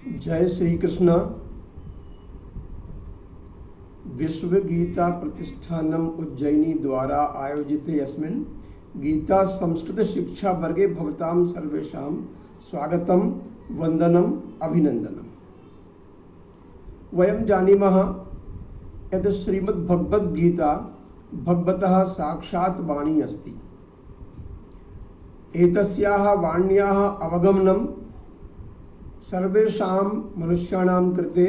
जय श्री कृष्ण। विश्व गीता प्रतिष्ठानम उज्जैनी द्वारा आयोजिते अस्मिन् गीता संस्कृत शिक्षा वर्गे भवतां सर्वेषां स्वागतम वंदनम अभिनंदनम। वयं जानीमः यत् श्रीमद्भगवद्गीता भगवतः साक्षात् वाणी अस्ति। एतस्याः वाण्याः अवगमनं सर्वेषां मनुष्याणां कृते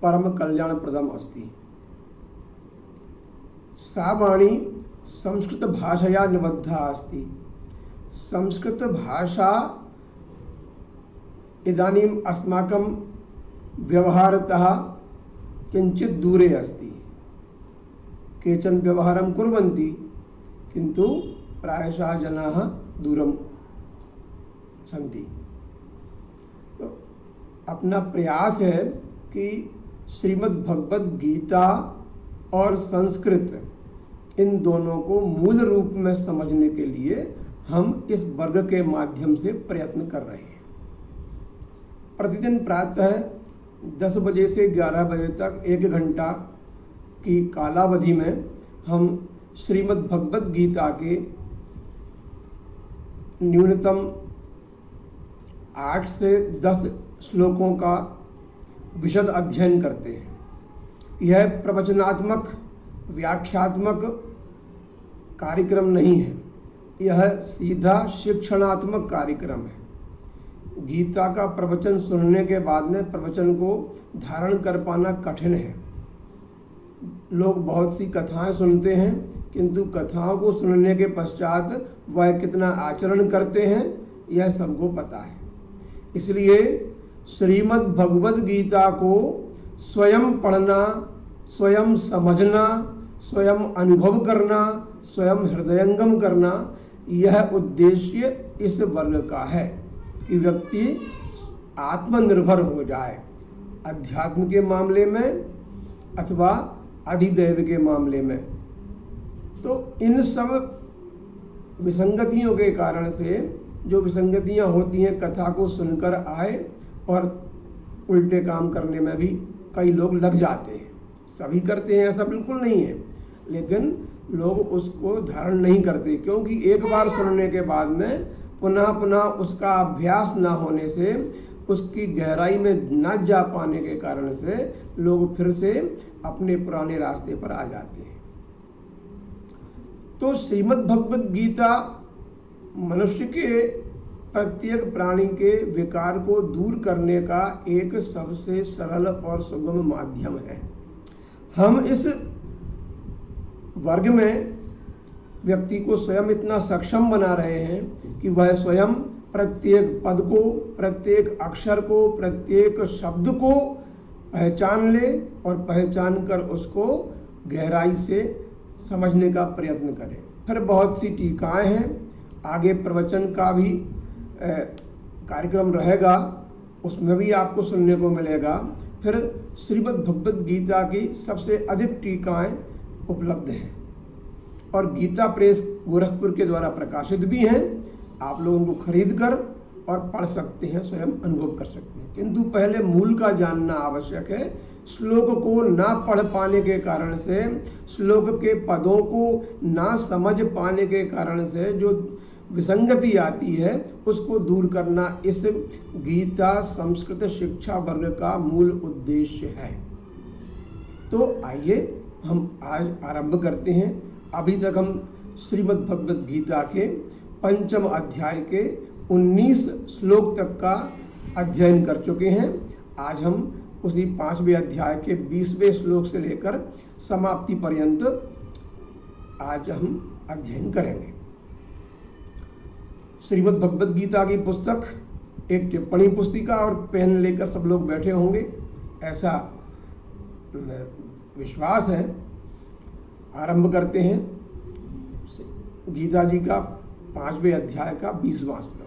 परम कल्याणप्रदम् अस्ति। सा वाणी संस्कृत भाषया निबद्धा अस्ति। संस्कृत भाषा इदानीम् अस्माकं व्यवहारतः किञ्चित् दूरे अस्ति। केचन व्यवहारं कुर्वन्ति किन्तु प्रायशः जनाः दूरं सन्ति। तो अपना प्रयास है कि श्रीमद् भगवद गीता और संस्कृत इन दोनों को मूल रूप में समझने के लिए हम इस वर्ग के माध्यम से प्रयत्न कर रहे हैं। प्रतिदिन प्रातः 10 बजे से 11 बजे तक 1 घंटा की कालावधि में हम श्रीमद् भगवद गीता के न्यूनतम 8 से 10 श्लोकों का विशद अध्ययन करते हैं। यह प्रवचनात्मक व्याख्यात्मक कार्यक्रम नहीं है, यह सीधा शिक्षणात्मक कार्यक्रम है। गीता का प्रवचन सुनने के बाद में प्रवचन को धारण कर पाना कठिन है। लोग बहुत सी कथाएं सुनते हैं किंतु कथाओं को सुनने के पश्चात वह कितना आचरण करते हैं यह सबको पता है। इसलिए श्रीमद् भगवद गीता को स्वयं पढ़ना, स्वयं समझना, स्वयं अनुभव करना, स्वयं हृदयंगम करना, यह उद्देश्य इस वर्ग का है कि व्यक्ति आत्मनिर्भर हो जाए, अध्यात्म के मामले में अथवा अधिदैव के मामले में। तो इन सब विसंगतियों के कारण से जो विसंगतियां होती हैं, कथा को सुनकर आए और उल्टे काम करने में भी कई लोग लग जाते हैं। सभी करते हैं ऐसा बिल्कुल नहीं है, लेकिन लोग उसको धारण नहीं करते क्योंकि एक बार सुनने के बाद में पुनः पुनः उसका अभ्यास ना होने से, उसकी गहराई में न जा पाने के कारण से लोग फिर से अपने पुराने रास्ते पर आ जाते हैं। तो श्रीमद् भगवद गीता मनुष्य के प्रत्येक प्राणी के विकार को दूर करने का एक सबसे सरल और सुगम माध्यम है। हम इस वर्ग में व्यक्ति को स्वयं इतना सक्षम बना रहे हैं कि वह स्वयं प्रत्येक पद को, प्रत्येक अक्षर को, प्रत्येक शब्द को पहचान ले और पहचान कर उसको गहराई से समझने का प्रयत्न करें। फिर बहुत सी टीकाएं हैं, आगे प्रवचन का भी कार्यक्रम रहेगा, उसमें भी आपको सुनने को मिलेगा। फिर श्रीमद् भगवद गीता की सबसे अधिक टीकाएं उपलब्ध हैं और गीता प्रेस गोरखपुर के द्वारा प्रकाशित भी हैं। आप लोग उनको खरीद कर और पढ़ सकते हैं, स्वयं अनुभव कर सकते हैं। किंतु पहले मूल का जानना आवश्यक है। श्लोक को ना पढ़ पाने के कारण से, श्लोक के पदों को ना समझ पाने के कारण से जो विसंगति आती है उसको दूर करना इस गीता संस्कृत शिक्षा वर्ग का मूल उद्देश्य है। तो आइए हम आज आरंभ करते हैं। अभी तक हम श्रीमद् भगवद गीता के 5वें अध्याय के 19 श्लोक तक का अध्ययन कर चुके हैं। आज हम उसी 5वें अध्याय के 20वें श्लोक से लेकर समाप्ति पर्यंत आज हम अध्ययन करेंगे। श्रीमद् भगवद गीता की पुस्तक एक टिप्पणी पुस्तिका और पेन लेकर सब लोग बैठे होंगे ऐसा विश्वास है। आरंभ करते हैं गीता जी का 5वें अध्याय का 20वां श्लोक।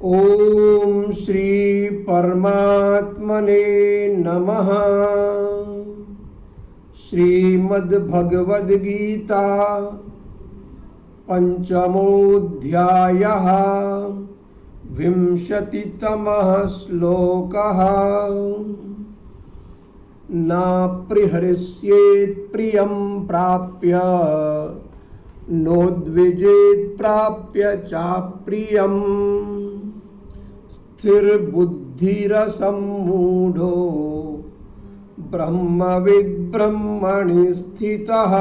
ओम श्री परमात्मने नमः। श्रीमद् भगवद गीता पंचमोऽध्यायः विंशतितमः श्लोकः। नाप्रिहरिष्येत् प्रियं प्राप्य नोद्विजेत् प्राप्य चाप्रियम्। स्थिरबुद्धिरसम्मूढो ब्रह्मविद् ब्रह्मणि स्थितः।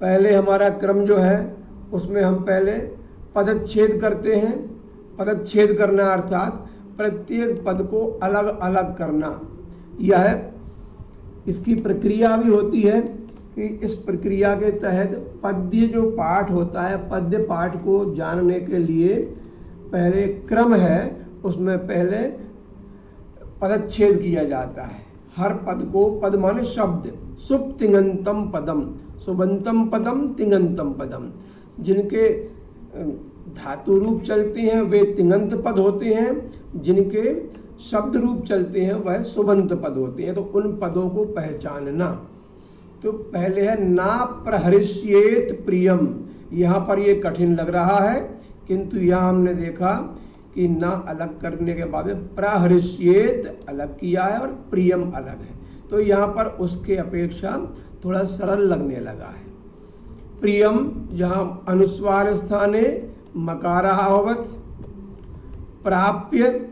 पहले हमारा क्रम जो है उसमें हम पहले पदच्छेद करते हैं। पदच्छेद करना अर्थात प्रत्येक पद को अलग अलग करना। यह इसकी प्रक्रिया भी होती है कि इस प्रक्रिया के तहत पद्य जो पाठ होता है, पद्य पाठ को जानने के लिए पहले क्रम है, उसमें पहले पदच्छेद किया जाता है। हर पद को, पद माने शब्द, सुप तिङन्तम पदम, सुबंतम पदम तिङन्तम पदम, जिनके धातु रूप चलते हैं वे तिङंत पद होते हैं, जिनके शब्द रूप चलते हैं वह सुबंत पद होते हैं। तो उन पदों को पहचानना। तो पहले है ना प्रहरिष्येत प्रियम। यहाँ पर ये कठिन लग रहा है, किंतु यहाँ हमने देखा कि ना अलग करने के बाद प्रहरिष्येत अलग किया है और प्रियम अलग है, तो यहाँ पर उसके अपेक्षा थोड़ा सरल लगने लगा है। प्रियम जहाँ अनुस्वार स्थाने मकारावत, प्राप्य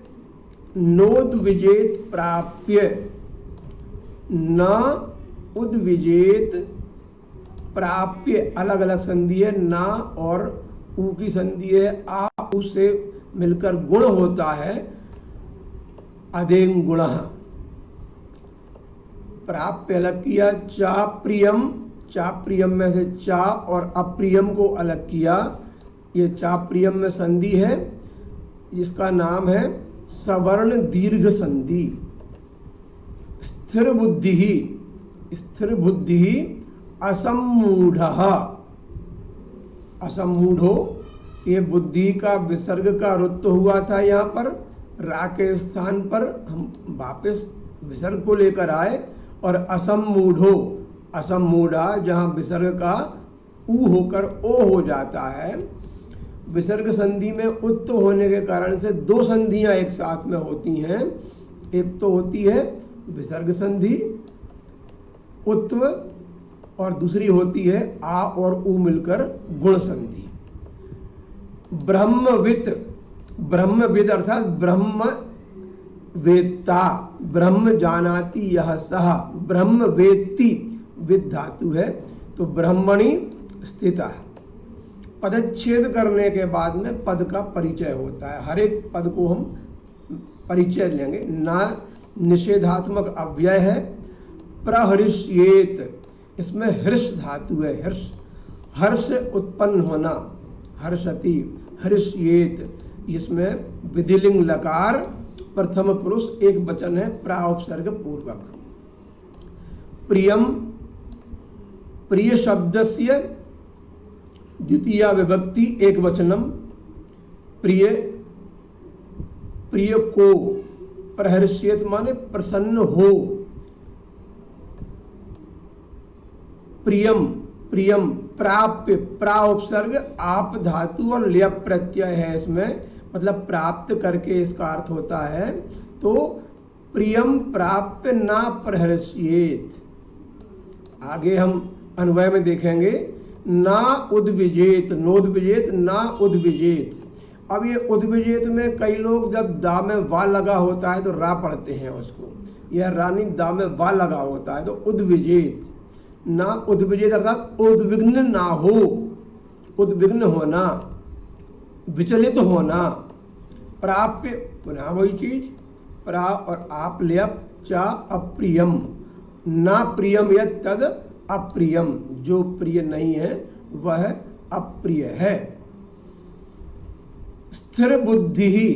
नोद्विजेत प्राप्य, न उद्विजेत प्राप्य, अलग अलग संधि है। ना और ऊ की संधि है, आ उ से मिलकर गुण होता है अदेंग गुण। प्राप्य अलग किया। चा प्रियम, चा प्रियम में से चा और अप्रियम को अलग किया। ये चा प्रियम में संधि है जिसका नाम है सवर्ण दीर्घ संधि। स्थिर बुद्धि ही, स्थिर बुद्धि ही असम्मूढ़, असम्मूढ़ो, ये बुद्धि का विसर्ग का रुत्व हुआ था। यहाँ पर रा के स्थान पर हम वापस विसर्ग को लेकर आए और असम्मूढ़ो, असम्मूढ़ा जहाँ विसर्ग का ऊ होकर ओ हो जाता है। विसर्ग संधि में उत्त होने के कारण से दो संधियां एक साथ में होती हैं। एक तो होती है विसर्ग संधि उत्व, और दूसरी होती है आ और ऊ मिलकर गुण संधि। ब्रह्मवित्, ब्रह्मविद अर्थात ब्रह्म वेत्ता, ब्रह्म जानाति यह सह, ब्रह्म वेत्ति, विद धातु है तो ब्रह्मणि स्थित है। पदच्छेद करने के बाद में पद का परिचय होता है। हर एक पद को हम परिचय लेंगे। ना निषेधात्मक अव्यय है। प्रहरिष्येत, इसमें हर्ष धातु है। हर्ष, हर्ष उत्पन्न होना, हर्षति, हर्ष्येत, इसमें विधिलिंग लकार प्रथम पुरुष एक वचन है प्राउपसर्ग पूर्वक। प्रियम, प्रिय शब्दस्य द्वितीया विभक्ति एक वचनम, प्रिय, प्रिय को, प्रहर्षियत माने प्रसन्न हो। प्रियम, प्रियम, प्राप्य, प्रा उपसर्ग आप धातु और लय प्रत्यय है इसमें, मतलब प्राप्त करके इसका अर्थ होता है। तो प्रियम प्राप्य ना प्रहर्षियेत। आगे हम अन्वय में देखेंगे ना उद्विजेत, नोद्विजेत, ना उद्विजेत। अब ये उद्विजेत में कई लोग जब दा में वा लगा होता है तो रा पढ़ते हैं उसको, यह रानी दा में वा लगा होता है तो उद्विजेत। ना उद्विजेत अर्थात उद्विग्न ना हो, उद्विग्न होना, विचलित होना। प्राप्य पुनः वही चीज, प्रा और आप लेप, चा अप्रियम, ना प्रियम यत् तद अप्रियम, जो प्रिय नहीं है वह अप्रिय है। स्थिर बुद्धि ही,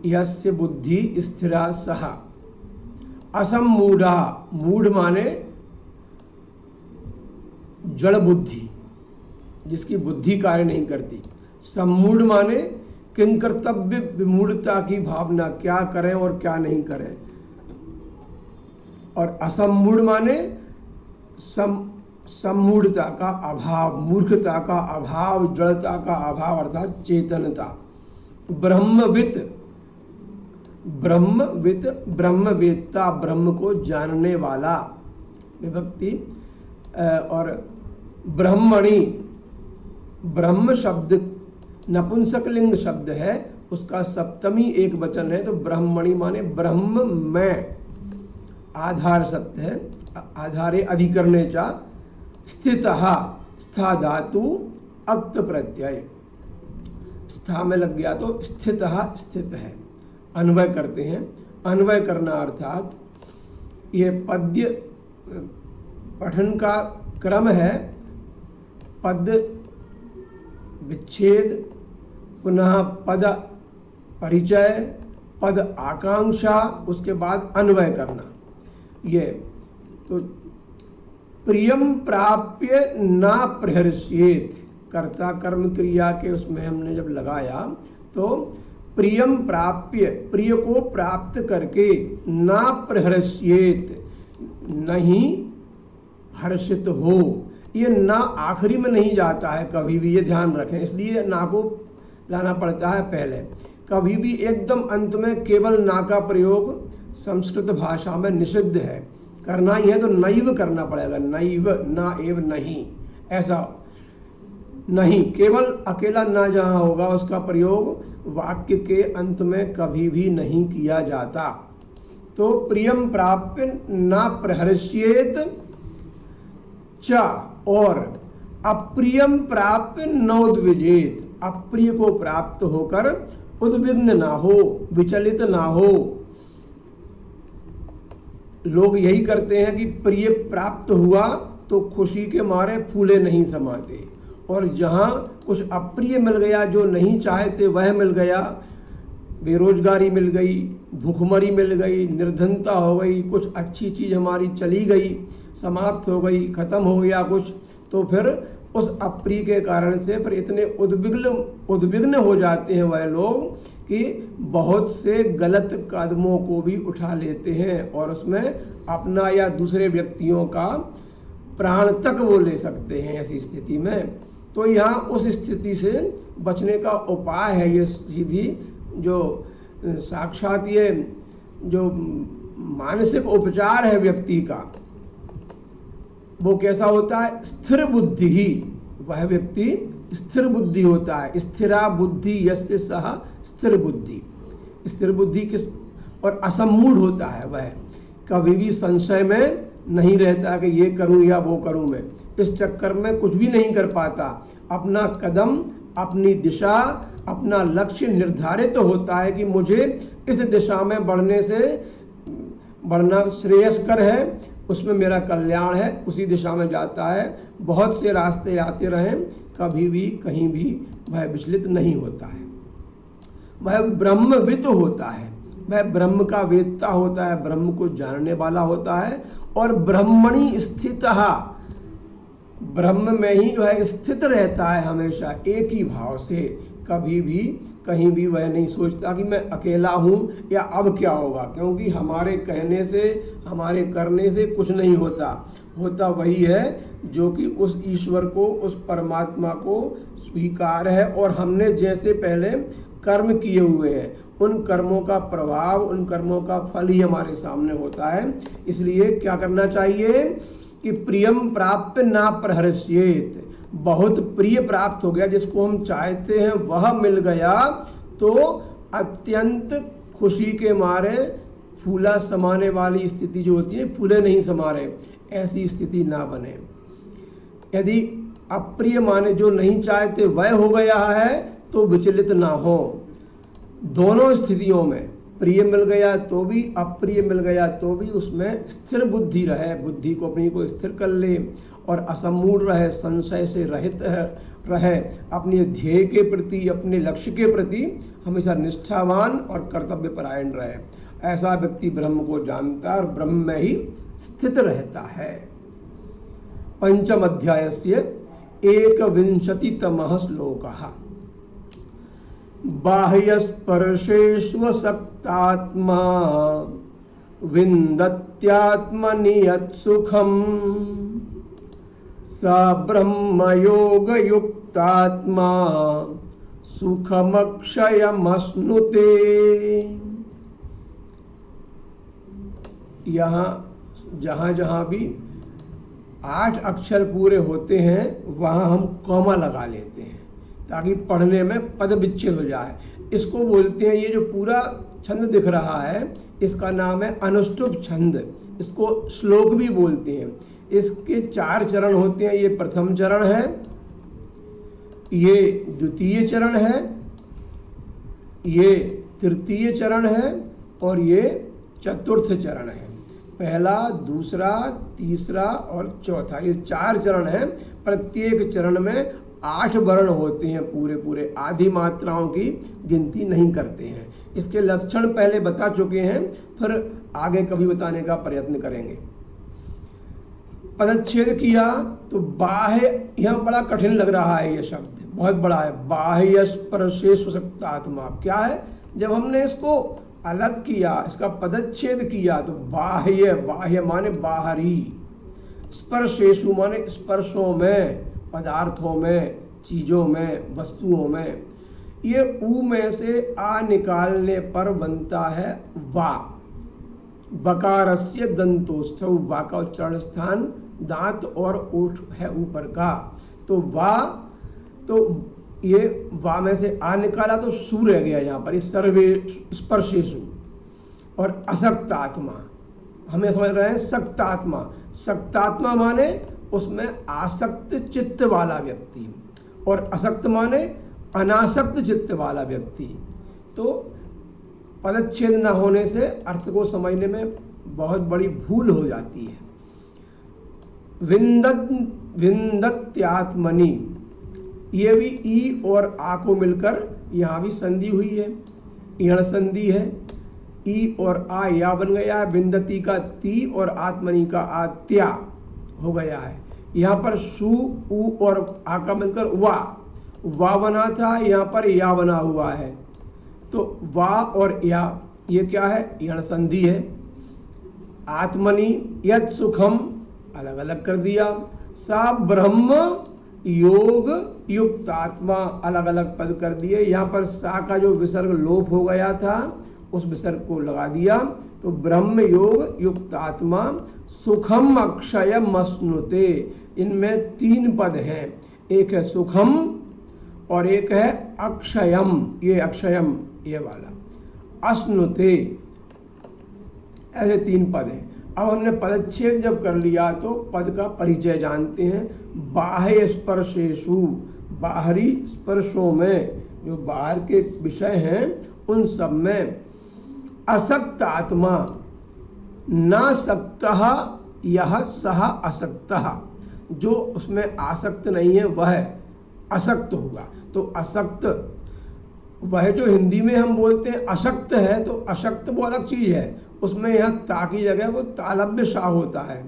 यस्य बुद्धि स्थिरा सह। असम्मूढ़ा, मूढ़ माने जड़ बुद्धि, जिसकी बुद्धि कार्य नहीं करती। सम्मूढ़ माने किंकर्तव्य विमूढ़ता की भावना, क्या करें और क्या नहीं करें। और असम्मूढ़ माने सम्मूढ़ता का अभाव, मूर्खता का अभाव, जड़ता का अभाव अर्थात चेतनता। ब्रह्मविद, ब्रह्मविद ब्रह्मवेत्ता, ब्रह्म को जानने वाला विभक्ति। और ब्रह्मणि, ब्रह्म शब्द नपुंसकलिंग शब्द है, उसका सप्तमी एक वचन है, तो ब्रह्मणि माने ब्रह्म में, आधार शब्द है, आधारे अधिकरणे चा, स्थितः, स्था धातु अक्त प्रत्यय, स्था में लग गया तो स्थितः स्थित है। अन्वय करते हैं, अन्वय करना अर्थात ये पद्य पठन का क्रम है, पद विच्छेद, पुनः पद परिचय, पद आकांक्षा, उसके बाद अन्वय करना। ये तो प्रियम प्राप्य ना प्रहर्ष्येत, कर्ता कर्म क्रिया के उसमें हमने जब लगाया तो प्रियम प्राप्य, प्रिय को प्राप्त करके, ना प्रहर्ष्येत, नहीं हर्षित हो। ये ना आखिरी में नहीं जाता है कभी भी, ये ध्यान रखें, इसलिए ना को लाना पड़ता है पहले। कभी भी एकदम अंत में केवल ना का प्रयोग संस्कृत भाषा में निषिद्ध है, करना ही है तो नैव करना पड़ेगा, नैव, ना एव नहीं, ऐसा नहीं, केवल अकेला ना जहां होगा उसका प्रयोग वाक्य के अंत में कभी भी नहीं किया जाता। तो प्रियम प्राप्य ना प्रहर्ष्येत च, और अप्रियम प्राप्य नोद्विजेत, अप्रिय को प्राप्त होकर उद्विग्न ना हो, विचलित ना हो। लोग यही करते हैं कि प्रिय प्राप्त हुआ तो खुशी के मारे फूले नहीं समाते, और जहां कुछ अप्रिय मिल गया, जो नहीं चाहते वह मिल गया, बेरोजगारी मिल गई, भूखमरी मिल गई, निर्धनता हो गई, कुछ अच्छी चीज हमारी चली गई, समाप्त हो गई, खत्म हो गया कुछ, तो फिर उस अप्रिय के कारण से फिर इतने उद्विग्न हो जाते हैं वह लोग कि बहुत से गलत कदमों को भी उठा लेते हैं, और उसमें अपना या दूसरे व्यक्तियों का प्राण तक वो ले सकते हैं ऐसी स्थिति में। तो यहाँ उस स्थिति से बचने का उपाय है ये सीधी जो साक्षात ये जो मानसिक उपचार है व्यक्ति का, वो कैसा होता है? स्थिर बुद्धि ही, वह व्यक्ति स्थिर बुद्धि होता है। स्थिरा बुद्धि यस्य सह स्थिर बुद्धि, स्थिर बुद्धि किस, और असम्मूढ़ होता है, वह कभी भी संशय में नहीं रहता कि ये करूं या वो करूं, मैं इस चक्कर में कुछ भी नहीं कर पाता। अपना कदम, अपनी दिशा, अपना लक्ष्य निर्धारित तो होता है कि मुझे इस दिशा में बढ़ना श्रेयस्कर है, उसमें मेरा कल्याण है, उसी दिशा में जाता है। बहुत से रास्ते आते रहें, कभी भी कहीं भी वह विचलित नहीं होता है। वह ब्रह्मविद होता है, वह ब्रह्म का वेत्ता होता है, ब्रह्म को जानने वाला होता है। और ब्रह्मणि स्थितः, ब्रह्म में ही वह स्थित रहता है हमेशा, एक ही भाव से। कभी भी कहीं भी वह नहीं सोचता कि मैं अकेला हूं या अब क्या होगा, क्योंकि हमारे कहने से, हमारे करने से कुछ नहीं होता। होता वही है जो कि उस ईश्वर को, उस परमात्मा को स्वीकार है, और हमने जैसे पहले कर्म किए हुए हैं, उन कर्मों का प्रभाव, उन कर्मों का फल ही हमारे सामने होता है। इसलिए क्या करना चाहिए कि प्रियम प्राप्य ना प्रहर्ष्येत, बहुत प्रिय प्राप्त हो गया, जिसको हम चाहते हैं वह मिल गया, तो अत्यंत खुशी के मारे फूला समाने वाली स्थिति जो होती है, फूले नहीं समा रहे, ऐसी स्थिति ना बने। यदि अप्रिय माने जो नहीं चाहते वह हो गया है तो विचलित ना हो। दोनों स्थितियों में, प्रिय मिल गया तो भी, अप्रिय मिल गया तो भी, उसमें स्थिर बुद्धि रहे, बुद्धि को अपनी को स्थिर कर ले, और असम्मूढ़ रहे, संशय से रहित रहे, अपने ध्येय के प्रति, अपने लक्ष्य के प्रति हमेशा निष्ठावान और कर्तव्यपरायण रहे। ऐसा व्यक्ति ब्रह्म को जानता है और ब्रह्म में ही स्थित रहता है। पंचम अध्यायस्य 21तमः श्लोकः। बाह्यस्पर्शेष्वसक्तात्मा विन्दत्यात्मनि यत्सुखम् स ब्रह्मयोग युक्तात्मा सुखमक्षयमश्नुते। यहाँ जहाँ जहाँ भी 8 अक्षर पूरे होते हैं वहाँ हम कॉमा लगा लेते हैं ताकि पढ़ने में पद विच्छेद हो जाए। इसको बोलते हैं, ये जो पूरा छंद दिख रहा है इसका नाम है अनुष्टुप छंद। इसको श्लोक भी बोलते हैं। इसके 4 चरण होते हैं। ये प्रथम चरण है, ये द्वितीय चरण है, ये तृतीय चरण है और ये चतुर्थ चरण है। पहला, दूसरा, तीसरा और चौथा, ये 4 चरण हैं। प्रत्येक चरण में 8 वर्ण होते हैं पूरे पूरे। आधी मात्राओं की गिनती नहीं करते हैं। इसके लक्षण पहले बता चुके हैं, फिर आगे कभी बताने का प्रयत्न करेंगे। पदच्छेद किया तो बाह्य, यहां बड़ा कठिन लग रहा है ये शब्द, बहुत बड़ा है। बाह्य स्पर्शेषु आत्मा क्या है? जब हमने इसको अलग किया, इसका पदच्छेद किया तो बाह्य, बाह्य माने बाहरी, स्पर्शेषु माने स्पर्शों में, पदार्थों में, चीजों में, वस्तुओं में। ये ऊ में से आ निकालने पर बनता है वा। बकारस्य दंतोस्थ, वा का उच्चारण स्थान दांत और ओठ है ऊपर का, तो वा, तो ये वा में से आ निकाला तो सू रह गया यहाँ पर, सर्वे स्पर्शेषु। और असक्त आत्मा, हमें समझ रहे हैं सक्तात्मा। सक्तात्मा माने उसमें आसक्त चित्त वाला व्यक्ति, और असक्त माने अनासक्त चित्त वाला व्यक्ति। तो पदच्छेद न होने से अर्थ को समझने में बहुत बड़ी भूल हो जाती है। विन्दत्यात्मनि, ये भी ई और आ को मिलकर यहां भी संधि हुई है, यण संधि है। ई और आ या बन गया है, विन्दति का ती और आत्मनि का आ त्या हो गया है। यहां पर सु उ और आ का मिलकर वा बना था, यहां पर या बना हुआ है। तो वा और या ये क्या है? यण संधि है। आत्मनि यत् सुखम अलग अलग कर दिया। सा ब्रह्म योग युक्त आत्मा अलग अलग पद कर दिए। यहाँ पर सा का जो विसर्ग लोप हो गया था उस विसर्ग को लगा दिया, तो ब्रह्म योग युक्त आत्मा सुखम अक्षयम अश्नुते। इनमें 3 पद हैं, एक है सुखम और एक है अक्षयम, ये अक्षयम ये वाला, अश्नुते, ऐसे 3 पद हैं। अब हमने पदच्छेद जब कर लिया तो पद का परिचय जानते हैं। बाह्य स्पर्शेषु, बाहरी स्पर्शों में, जो बाहर के विषय हैं उन सब में। असक्त आत्मा, न सक्तः यह सह असक्तः, जो उसमें आसक्त नहीं है वह असक्त होगा। तो असक्त, वह जो हिंदी में हम बोलते हैं अशक्त है, तो अशक्त वो अलग चीज है। उसमें यहाँ ता की जगह वो तालव्य सा होता है,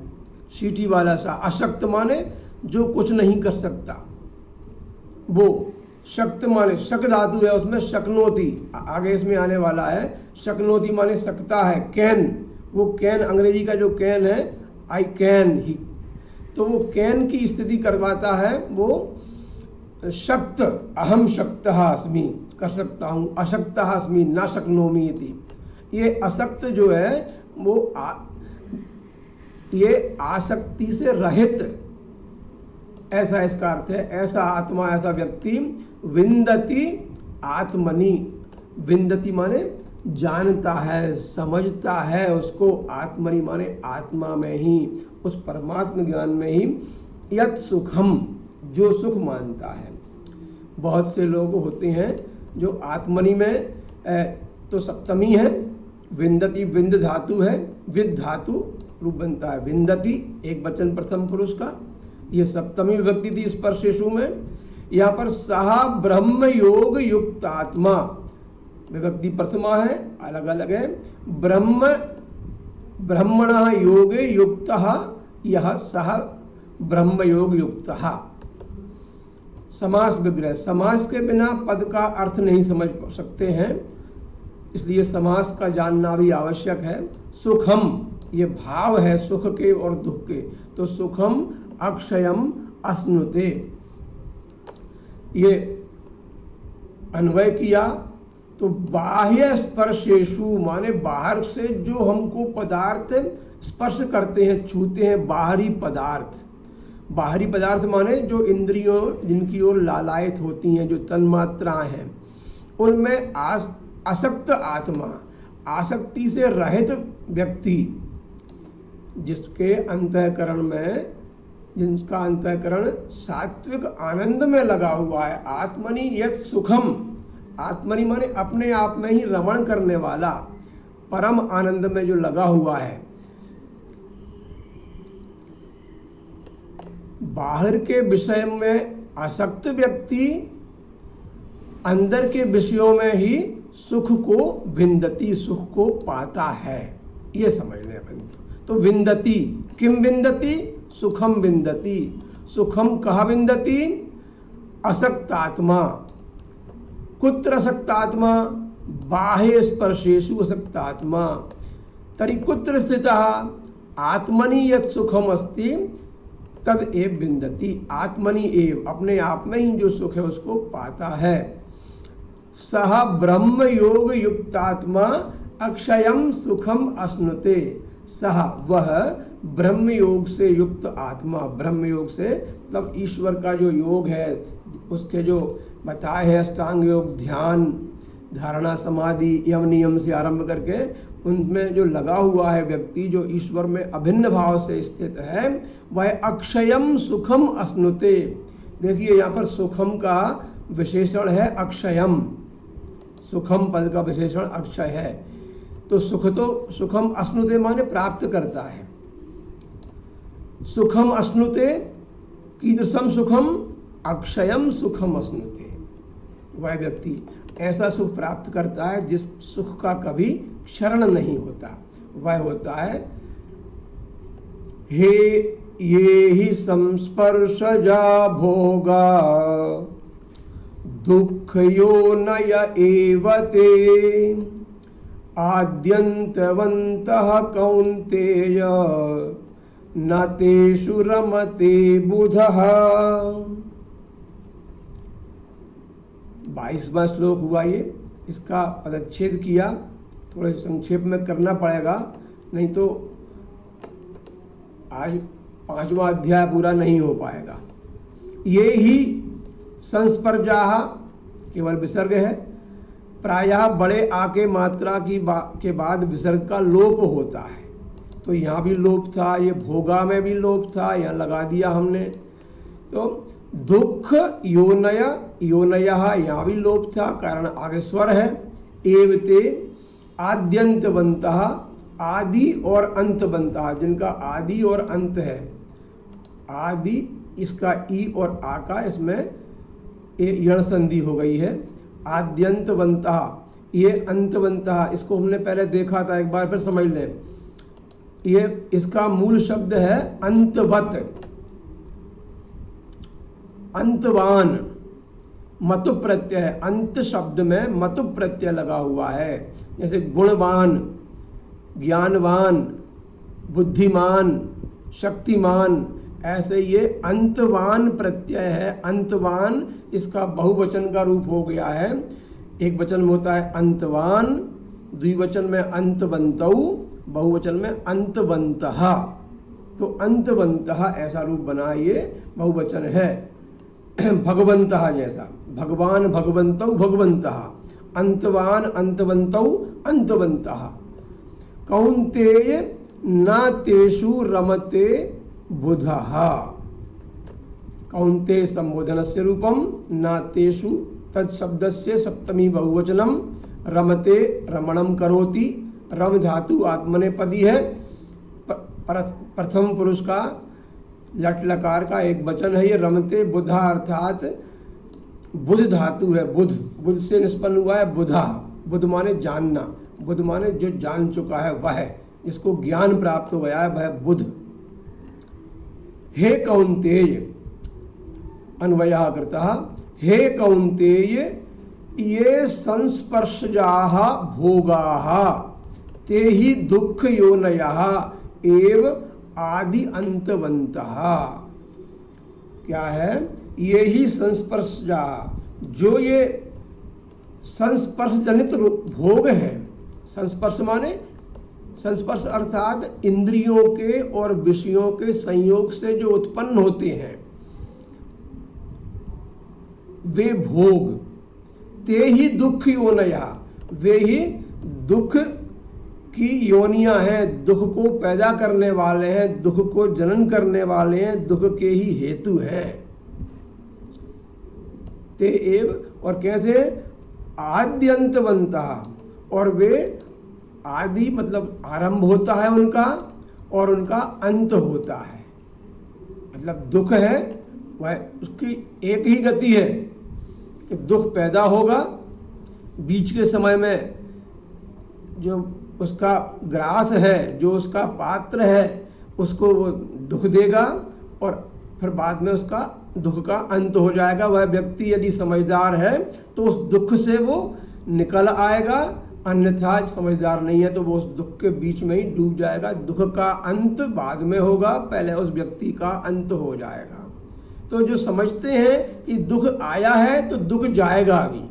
सीटी वाला सा। अशक्त माने जो कुछ नहीं कर सकता, वो शक्त माने शक धातु है, उसमें शक्नोती आगे इसमें आने वाला है। शक्नोती माने सकता है, कैन, वो कैन, अंग्रेजी का जो कैन है, आई कैन ही, तो वो कैन की स्थिति करवाता है वो शक्त, अहम शक्तः अस्मि, कर सकता हूं, अशक्तः अस्मि न शक्नोमि इति। ये असक्त जो है वो ये आसक्ति से रहित, ऐसा इसका अर्थ है। ऐसा आत्मा, ऐसा व्यक्ति विन्दति आत्मनि, विन्दति माने जानता है, समझता है उसको, आत्मनि माने आत्मा में ही, उस परमात्म ज्ञान में ही, यत् सुखम, जो सुख मानता है। बहुत से लोग होते हैं जो आत्मनि में तो सप्तमी है, विन्दति विंद धातु है, विद धातु रूप बनता है विन्दति, एक वचन प्रथम पुरुष का, ये सप्तमी विभक्ति थी स्पर्शेषु में। यहाँ पर सहा ब्रह्म योग युक्त आत्मा, विभक्ति प्रथमा है, अलग अलग है। ब्रह्मणः योगे युक्तः यह सह ब्रह्म योग युक्तः। समास विग्रह, समास के बिना पद का अर्थ नहीं समझ सकते हैं, इसलिए समास का जानना भी आवश्यक है। सुखम, ये भाव है सुख के और दुख के, तो सुखम अक्षयम अश्नुते, ये अन्वय किया तो बाह्य स्पर्शेषु माने बाहर से जो हमको पदार्थ स्पर्श करते हैं, छूते हैं, बाहरी पदार्थ। बाहरी पदार्थ माने जो इंद्रियों जिनकी ओर लालायित होती हैं, जो तन्मात्राएं हैं, उनमें आसक्त आत्मा, आसक्ति से रहित व्यक्ति, जिसके अंतःकरण में, जिसका अंतःकरण सात्विक आनंद में लगा हुआ है। आत्मनि यत् सुखम, आत्मनि माने अपने आप में ही रमण करने वाला, परम आनंद में जो लगा हुआ है। बाहर के विषय में आसक्त व्यक्ति अंदर के विषयों में ही सुख को विंदती, सुख को पाता है, ये समझ लें अपन। तो विंदती, किम विंदती? सुखम विंदती। सुखम कहाँ विंदती? असक्तात्मा। कुत्र असक्तात्मा? बाह्य स्पर्शेषु असक्तात्मा। तरी कुत्र स्थितः? आत्मनि यत् सुखम अस्ति तद एव विंदती। आत्मनि एव, अपने आप में ही जो सुख है उसको पाता है। सह ब्रह्म योग युक्तात्मा अक्षयम सुखम अश्नुते। सह, वह ब्रह्म योग से युक्त आत्मा, ब्रह्म योग से मतलब ईश्वर का जो योग है, उसके जो बताए हैं अष्टांग योग, ध्यान, धारणा, समाधि, यम नियम से आरंभ करके उनमें जो लगा हुआ है व्यक्ति, जो ईश्वर में अभिन्न भाव से स्थित है, वह अक्षयम सुखम अश्नुते। देखिए यहाँ पर सुखम का विशेषण है अक्षयम, सुखम पद का विशेषण अक्षय है। तो सुख, तो सुखम अश्नुते माने प्राप्त करता है। सुखम अश्नुते, कीदृशम सुखम? अक्षयम सुखम अश्नुते। वह व्यक्ति ऐसा सुख प्राप्त करता है जिस सुख का कभी क्षरण नहीं होता। वह होता है हे ये ही संस्पर्शजा भोगा दुख यो नय एवते आद्यन्तवन्तः कौन्तेय न तेषु रमते बुधः। 22वां श्लोक हुआ ये। इसका पदच्छेद किया, थोड़े संक्षेप में करना पड़ेगा, नहीं तो आज 5वां अध्याय पूरा नहीं हो पाएगा। ये ही संस्पर्शाः केवल विसर्ग है, प्रायः बड़े आके मात्रा के बाद विसर्ग का लोप होता है। तो यहाँ भी लोप था, ये भोगा में भी लोप था, यहाँ लगा दिया हमने। तो दुख योनय, योनयः यहाँ भी लोप था, कारण आगे स्वर है। एवते आद्यंतवन्तः, आदि और अंतवन्तः, जिनका आदि और अंत है। आदि इसका ई और आ का इसमें यण संधि हो गई है। आद्यंतवन्तः, ये अंतवन्तः, इसको हमने पहले देखा था, एक बार फिर समझ लें। ये इसका मूल शब्द है अंतवत, अंतवान, मतु प्रत्यय, अंत शब्द में मतु प्रत्यय लगा हुआ है। जैसे गुणवान, ज्ञानवान, बुद्धिमान, शक्तिमान, ऐसे ये अंतवान प्रत्यय है। अंतवान इसका बहुवचन का रूप हो गया है। एक वचन में होता है अंतवान, द्विवचन में अंतवन्तौ, बहुवचन में अंतवन्तः। तो अंतवन्तः ऐसा रूप बना, ये बहुवचन है। भगवन्तः जैसा, भगवान भगवन्तौ भगवन्तः, अंतवान अंतवन्तौ अंतवन्तः। कौन्तेय न तेषु रमते बुधः। कौन्तेय संबोधनस्य रूपम, न तेषु तत्शब्दस्य सप्तमी बहुवचनम, रमते रमणम करोति, रम धातु आत्मनेपदी है। प्रथम पुरुष का लट लकार का एक वचन है ये। रमते बुधा अर्थात बुध धातु है, बुध, बुध से निष्पन्न हुआ है बुधा। बुध माने जानना, बुध माने जो जान चुका है वह, जिसको ज्ञान प्राप्त हो गया है वह बुध। हे कौन्तेय, अन्वयः कृतः, हे कौन्तेय ये संस्पर्शजाः भोगाः ते ही दुख योनयः एव आदि अंतवन्तः। क्या है? ये ही संस्पर्शजा, जो ये संस्पर्श जनित भोग है। संस्पर्श माने, संस्पर्श अर्थात इंद्रियों के और विषयों के संयोग से जो उत्पन्न होते हैं वे भोग, ते ही दुख योनया, वे ही दुख की योनियां हैं, दुख को पैदा करने वाले हैं, दुख को जनन करने वाले हैं, दुख के ही हेतु हैं। ते एव, और कैसे? आद्यंतवंता, और वे आदि मतलब आरंभ होता है उनका और उनका अंत होता है। मतलब दुख है वह, उसकी एक ही गति है कि दुख पैदा होगा, बीच के समय में जो उसका ग्रास है, जो उसका पात्र है, उसको वो दुख देगा और फिर बाद में उसका दुख का अंत हो जाएगा। वह व्यक्ति यदि समझदार है तो उस दुख से वो निकल आएगा, अन्यथा समझदार नहीं है तो वो उस दुख के बीच में ही डूब जाएगा। दुख का अंत बाद में होगा, पहले उस व्यक्ति का अंत हो जाएगा। तो जो समझते हैं कि दुख आया है तो दुख जाएगा भी,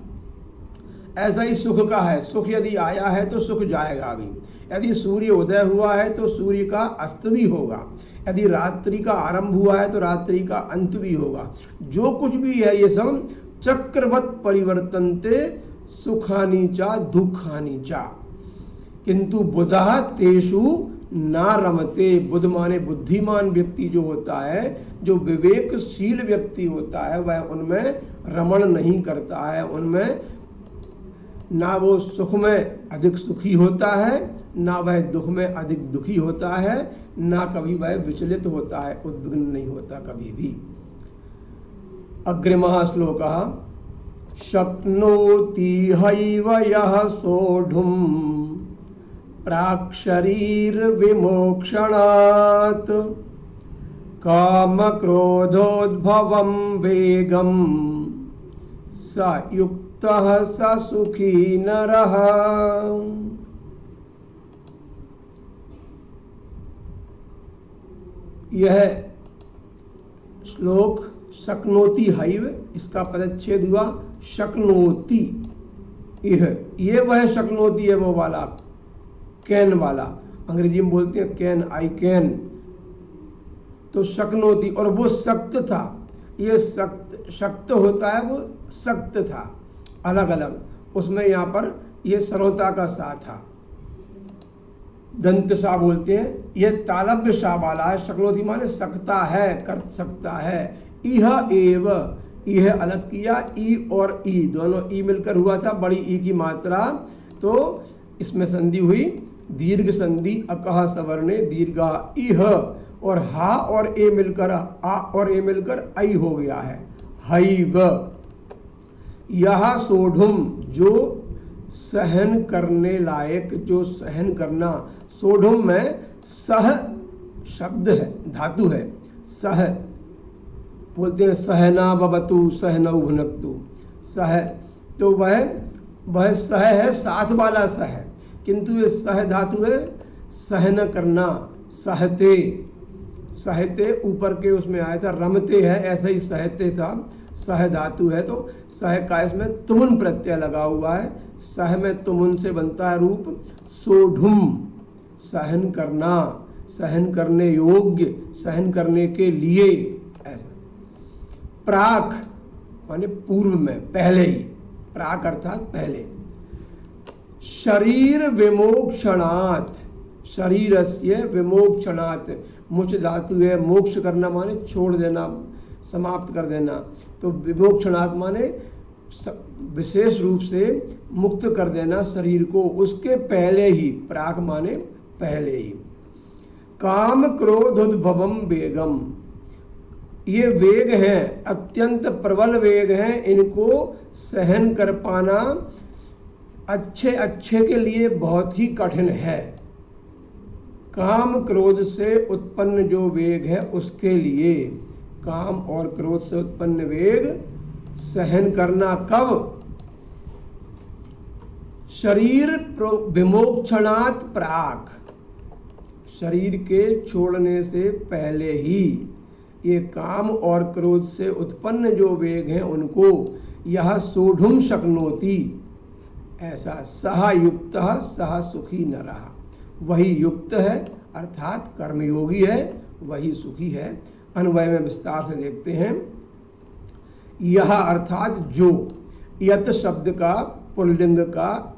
ऐसा ही सुख का है, सुख यदि आया है तो सुख जाएगा भी। यदि सूर्य उदय हुआ है तो सूर्य का अस्त भी होगा, यदि रात्रि का आरंभ हुआ है तो रात्रि का अंत भी होगा। जो कुछ भी है ये सब चक्रवत परिवर्तनते सुखानी चा दुखानी चा, किंतु बुधा तेषु ना रमते। बुद्ध माने बुद्धिमान व्यक्ति जो होता है, जो विवेकशील व्यक्ति होता है, वह उनमें रमण नहीं करता है, उनमें ना वो सुख में अधिक सुखी होता है, ना वह दुख में अधिक दुखी होता है, ना कभी वह विचलित होता है, उद्विग्न नहीं होता कभी भी। अग्रिमः श्लोकः, शक्नोति हैव यः सोढुम् प्राक् शरीर विमोक्षणात् काम क्रोधोद्भवं वेगं स युक्तः स सुखी नरः। यह श्लोक शक्नोति हैव, इसका पदच्छेद हुआ शक्नोति इह। ये वह शक्नोति है वो वाला, कैन वाला, अंग्रेजी में बोलते हैं कैन, आई कैन। तो शक्नोति, और वो सक्त था, ये शक्त होता है, वो सक्त था, अलग अलग। उसमें यहाँ पर ये सरलता का सा था, दंत सा बोलते हैं, ये तालव्य सा वाला है। शक्नोति माने सकता है, कर सकता है। इह एव, यह अलग किया, ई और ई दोनों ई मिलकर हुआ था, बड़ी ई की मात्रा, तो इसमें संधि हुई दीर्घ संधि, अकह सवर्णे दीर्घा इह, और हा और ए मिलकर आ और ए मिलकर आई हो गया है, हैव। यह सोढ़ुम, जो सहन करने लायक, जो सहन करना। सोढ़ुम में सह शब्द है, धातु है, सह बोलते हैं, सहना भवतु सहनौ भुनक्तु, सह। तो वह सह है, साथ वाला सह, किंतु ये सह धातु है, सहन करना, सहते, सहते ऊपर के उसमें आया था, रमते है, ऐसा ही सहते था, सह धातु है। तो सह का इसमें तुमुन प्रत्यय लगा हुआ है, सह में तुमुन से बनता है रूप। सोढ़ुम, सहन करना, सहन करने योग्य, सहन करने के लिए, ऐसा। प्राक माने पूर्व में, पहले ही, प्राक अर्थात पहले। शरीर विमोक्षणात्, शरीरस्य विमोक्षणात्, मुच धातु है, मोक्ष करना माने छोड़ देना, समाप्त कर देना। तो विमोक्षणात् माने विशेष रूप से मुक्त कर देना शरीर को, उसके पहले ही, प्राक माने पहले ही। काम क्रोध उद्भवम वेगम, ये वेग हैं, अत्यंत प्रबल वेग हैं, इनको सहन कर पाना अच्छे अच्छे के लिए बहुत ही कठिन है। काम क्रोध से उत्पन्न जो वेग है उसके लिए, काम और क्रोध से उत्पन्न वेग सहन करना कब? शरीर विमोक्षणात् प्राक, शरीर के छोड़ने से पहले ही। ये काम और क्रोध से उत्पन्न जो वेग हैं उनको यह सोढ़ुम शक्नोति, ऐसा सह युक्त सह सुखी नरः, वही युक्त है अर्थात कर्मयोगी है, वही सुखी है। अन्वय में विस्तार से देखते हैं। यह अर्थात जो, यत शब्द का पुल्लिंग का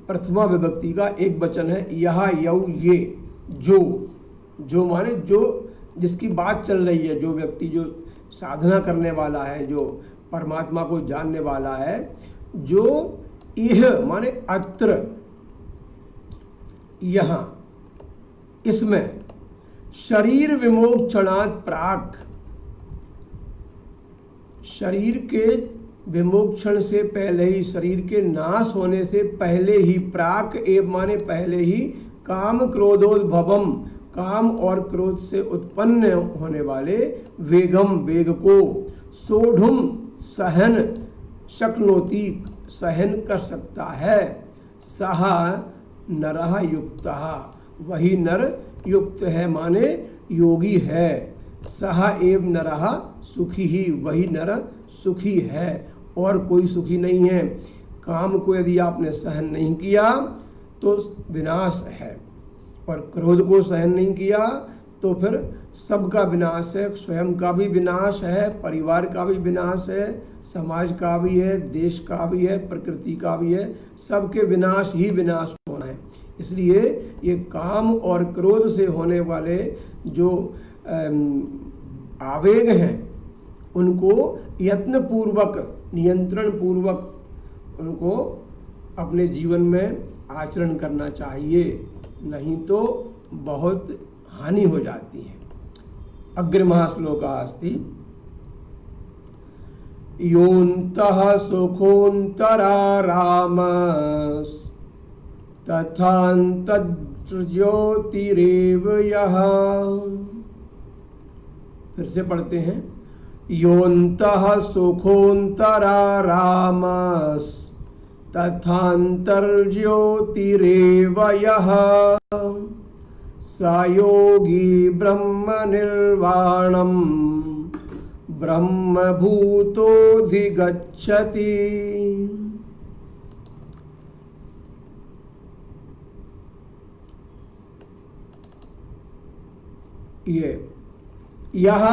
प्रथमा विभक्ति का एक वचन है। यह यौ ये, जो माने जो जिसकी बात चल रही है, जो व्यक्ति जो साधना करने वाला है, जो परमात्मा को जानने वाला है, जो यह माने अत्र, यहां, इसमें शरीर विमोक्षणात् प्राक, शरीर के विमोक्षण से पहले ही, शरीर के नाश होने से पहले ही, प्राक एव माने पहले ही, काम क्रोधोद्भवम, काम और क्रोध से उत्पन्न होने वाले वेगम, वेग को, सोढ़ुम सहन, शक्नोति सहन कर सकता है, सह नरः युक्तः, वही नर युक्त है माने योगी है, सह एव नरः सुखी ही, वही नर सुखी है और कोई सुखी नहीं है। काम को यदि आपने सहन नहीं किया तो विनाश है, और क्रोध को सहन नहीं किया तो फिर सबका विनाश है, स्वयं का भी विनाश है, परिवार का भी विनाश है, समाज का भी है, देश का भी है, प्रकृति का भी है, सबके विनाश ही विनाश होना है। इसलिए ये काम और क्रोध से होने वाले जो आवेग हैं उनको यत्न पूर्वक, नियंत्रण पूर्वक उनको अपने जीवन में आचरण करना चाहिए, नहीं तो बहुत हानि हो जाती है। अग्रिमः श्लोकः अस्ति योऽन्तः सुखोऽन्तरारामस् तथान्तर्ज्योतिरेव यः। फिर से पढ़ते हैं। योऽन्तः सुखोऽन्तरारामस् तथान्तर्ज्योतिरेव यः स योगी ब्रह्मनिर्वाणम् ब्रह्मभूतोऽधिगच्छति। ये यह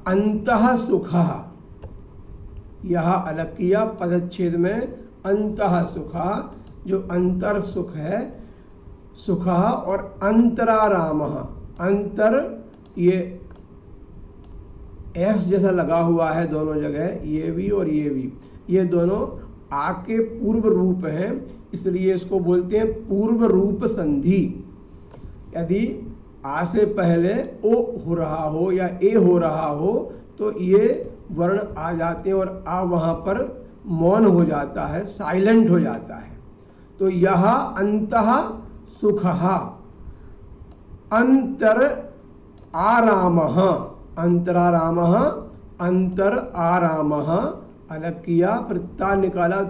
अंतः सुखः, यह अलग किया पदच्छेद में, अंतः सुखः जो अंतर सुख है, सुखः और अंतरारामः, अंतर ये एस जैसा लगा हुआ है दोनों जगह, ये भी और ये भी, ये दोनों आ के पूर्व रूप हैं, इसलिए इसको बोलते हैं पूर्व रूप संधि। यदि आ से पहले ओ हो रहा हो या ए हो रहा हो तो ये वर्ण आ जाते हैं और आ वहां पर मौन हो जाता है, साइलेंट हो जाता है। तो यह अंतः सुखः, अंतर आरामः, अंतरारामः, अंतर आरामः अलग किया, प्रत्यय निकाला,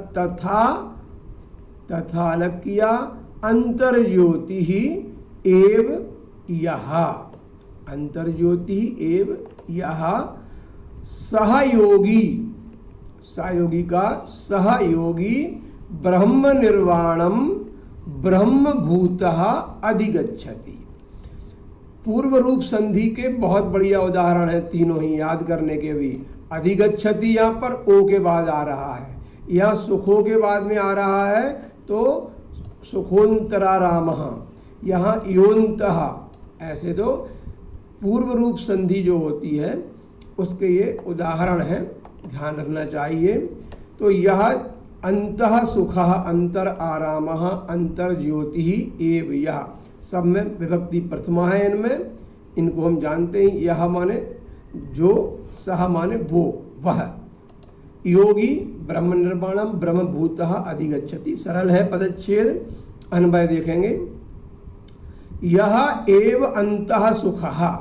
तथा अलग किया, अंतर्ज्योति एव यह, अंतर्ज्योति एव यह सहयोगी, सहयोगी का सहयोगी ब्रह्म निर्वाणम ब्रह्मभूतः अधिगच्छति। पूर्व रूप संधि के बहुत बढ़िया उदाहरण है तीनों ही, याद करने के भी। अधिगच्छति यहाँ पर ओ के बाद आ रहा है, यहाँ सुखों के बाद में आ रहा है तो सुखोन्तरारामः, यहाँ योन्तः, ऐसे तो पूर्व रूप संधि जो होती है उसके ये उदाहरण है, ध्यान रखना चाहिए। तो यह अंतः सुखः, अंतर आरामः, अंतर ज्योति एव यह, सब में विभक्ति प्रथमा है इनमें, इनको हम जानते हैं। यह माने जो, सह माने वो, वह, योगी ब्रह्म निर्वाणम ब्रह्मभूतः अधिगच्छति। सरल है पदच्छेद, अन्वय देखेंगे। यह एव अंतः सुखः,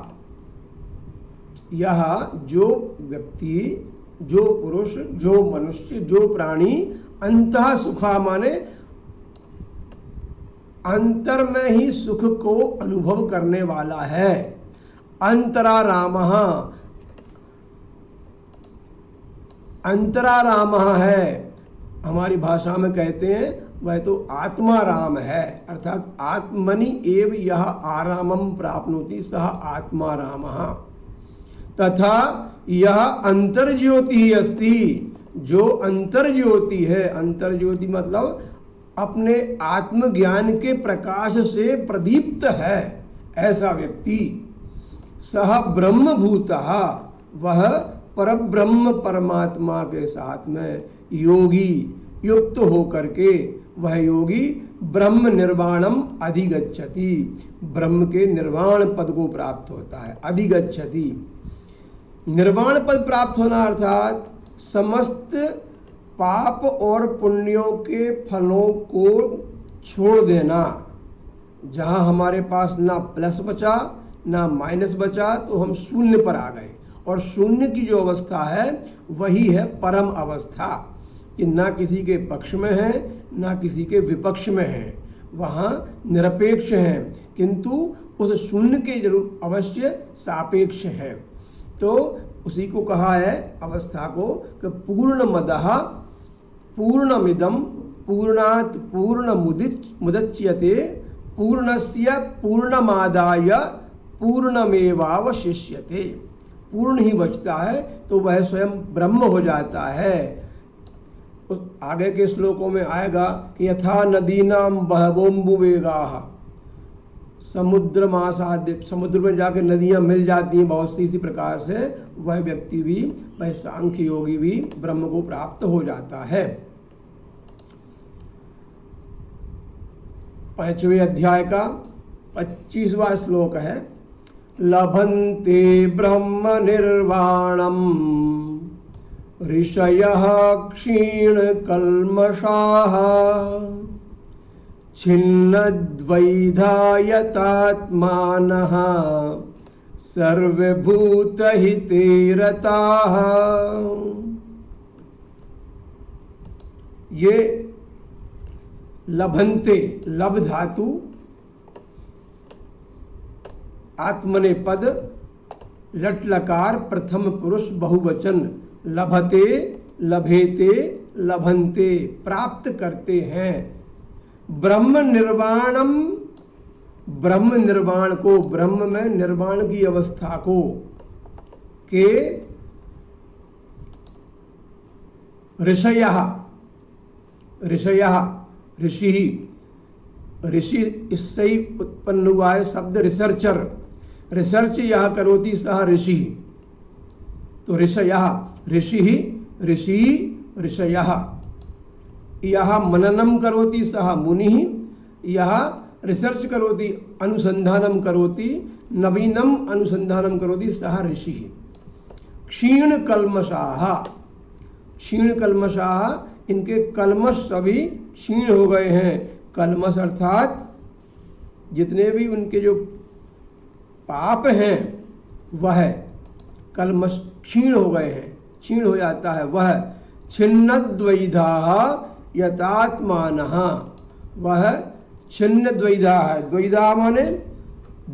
यह जो व्यक्ति, जो पुरुष, जो मनुष्य, जो प्राणी अंतः सुखः माने अंतर में ही सुख को अनुभव करने वाला है। अंतरारामः, अंतराराम है, हमारी भाषा में कहते हैं वह तो आत्माराम है, अर्थात आत्मनि एव यह आरामम प्राप्नोति सह आत्मारामः। तथा यह अंतर्ज्योति अस्ति, जो अंतर्ज्योति है, अंतर्ज्योति मतलब अपने आत्मज्ञान के प्रकाश से प्रदीप्त है, ऐसा व्यक्ति। सह ब्रह्मभूतः, वह परब्रह्म परमात्मा के साथ में योगी युक्त होकर के, वह योगी ब्रह्म निर्वाणम अधिगच्छति, ब्रह्म के निर्वाण पद को प्राप्त होता है। अधिगच्छति, निर्वाण पद प्राप्त होना अर्थात समस्त पाप और पुण्यों के फलों को छोड़ देना। जहां हमारे पास ना प्लस बचा ना माइनस बचा, तो हम शून्य पर आ गए, और शून्य की जो अवस्था है वही है परम अवस्था, कि ना किसी के पक्ष में है ना किसी के विपक्ष में है, वहां निरपेक्ष है, किंतु उस शून्य के जरूर अवश्य सापेक्ष है। तो उसी को कहा है अवस्था को कि पूर्णमदः पूर्णमिदं पूर्णात् पूर्णमुदच्यते पूर्णस्य पूर्णमादाय पूर्णमेवावशिष्यते। पूर्ण ही बचता है तो वह स्वयं ब्रह्म हो जाता है। आगे के श्लोकों में आएगा कि यथा नदीनाम बहवोम्बुवेगाः, समुद्र मासाद्य, समुद्र में जाकर नदियां मिल जाती हैं बहुत सी, इसी प्रकार से वह व्यक्ति भी, वह सांख्य योगी भी ब्रह्म को प्राप्त हो जाता है। 5वें अध्याय का 25वां श्लोक है, लभन्ते ब्रह्म निर्वाणम ऋषयः क्षीण कल्मषाः छिन्नद्वैधायतात्मानः सर्वभूतहिते रताः। ये लभन्ते, लब धातु, आत्मने पद, लट लकार प्रथम पुरुष बहुवचन, लभते लभेते लभन्ते, प्राप्त करते हैं। ब्रह्म निर्वाणम, ब्रह्म निर्वाण को, ब्रह्म में निर्वाण की अवस्था को, के ऋषयः, ऋषयः ऋषि, ऋषि इससे ही उत्पन्न हुआ है शब्द रिसर्चर, रिसर्च यह करोति सह ऋषि, तो ऋषयः, ऋषि ऋषि ऋषयः, यह मननम करोति सह मुनिः, यह रिसर्च करोति अनुसंधानम करोति, नवीनम अनुसंधानम करोति सह ऋषि। क्षीण कल्मषाः, क्षीण कल्मषाः, इनके कल्मष सभी क्षीण हो गए हैं। कल्मष अर्थात जितने भी उनके जो पाप हैं वह कल्मष क्षीण हो गए हैं, क्षीण हो जाता है वह। छिन्नद्वैधाः यतात्मानः, वह छिन्न द्वैधा है, द्वैधा माने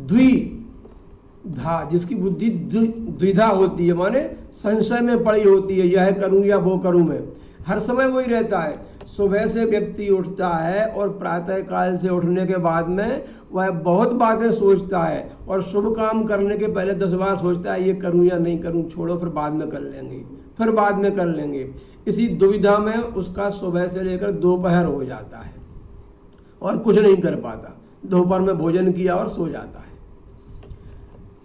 द्विधा, जिसकी बुद्धि द्विधा होती है, माने संशय में पड़ी होती है, यह करूं या वो करूं मैं, हर समय वही रहता है। सुबह से व्यक्ति उठता है और प्रातः काल से उठने के बाद में वह बहुत बातें सोचता है, और शुभ काम करने के पहले 10 बार सोचता है ये करूं या नहीं करूं, छोड़ो फिर बाद में कर लेंगे, फिर बाद में कर लेंगे। इसी दुविधा में उसका सुबह से लेकर दोपहर हो जाता है और कुछ नहीं कर पाता, दोपहर में भोजन किया और सो जाता है।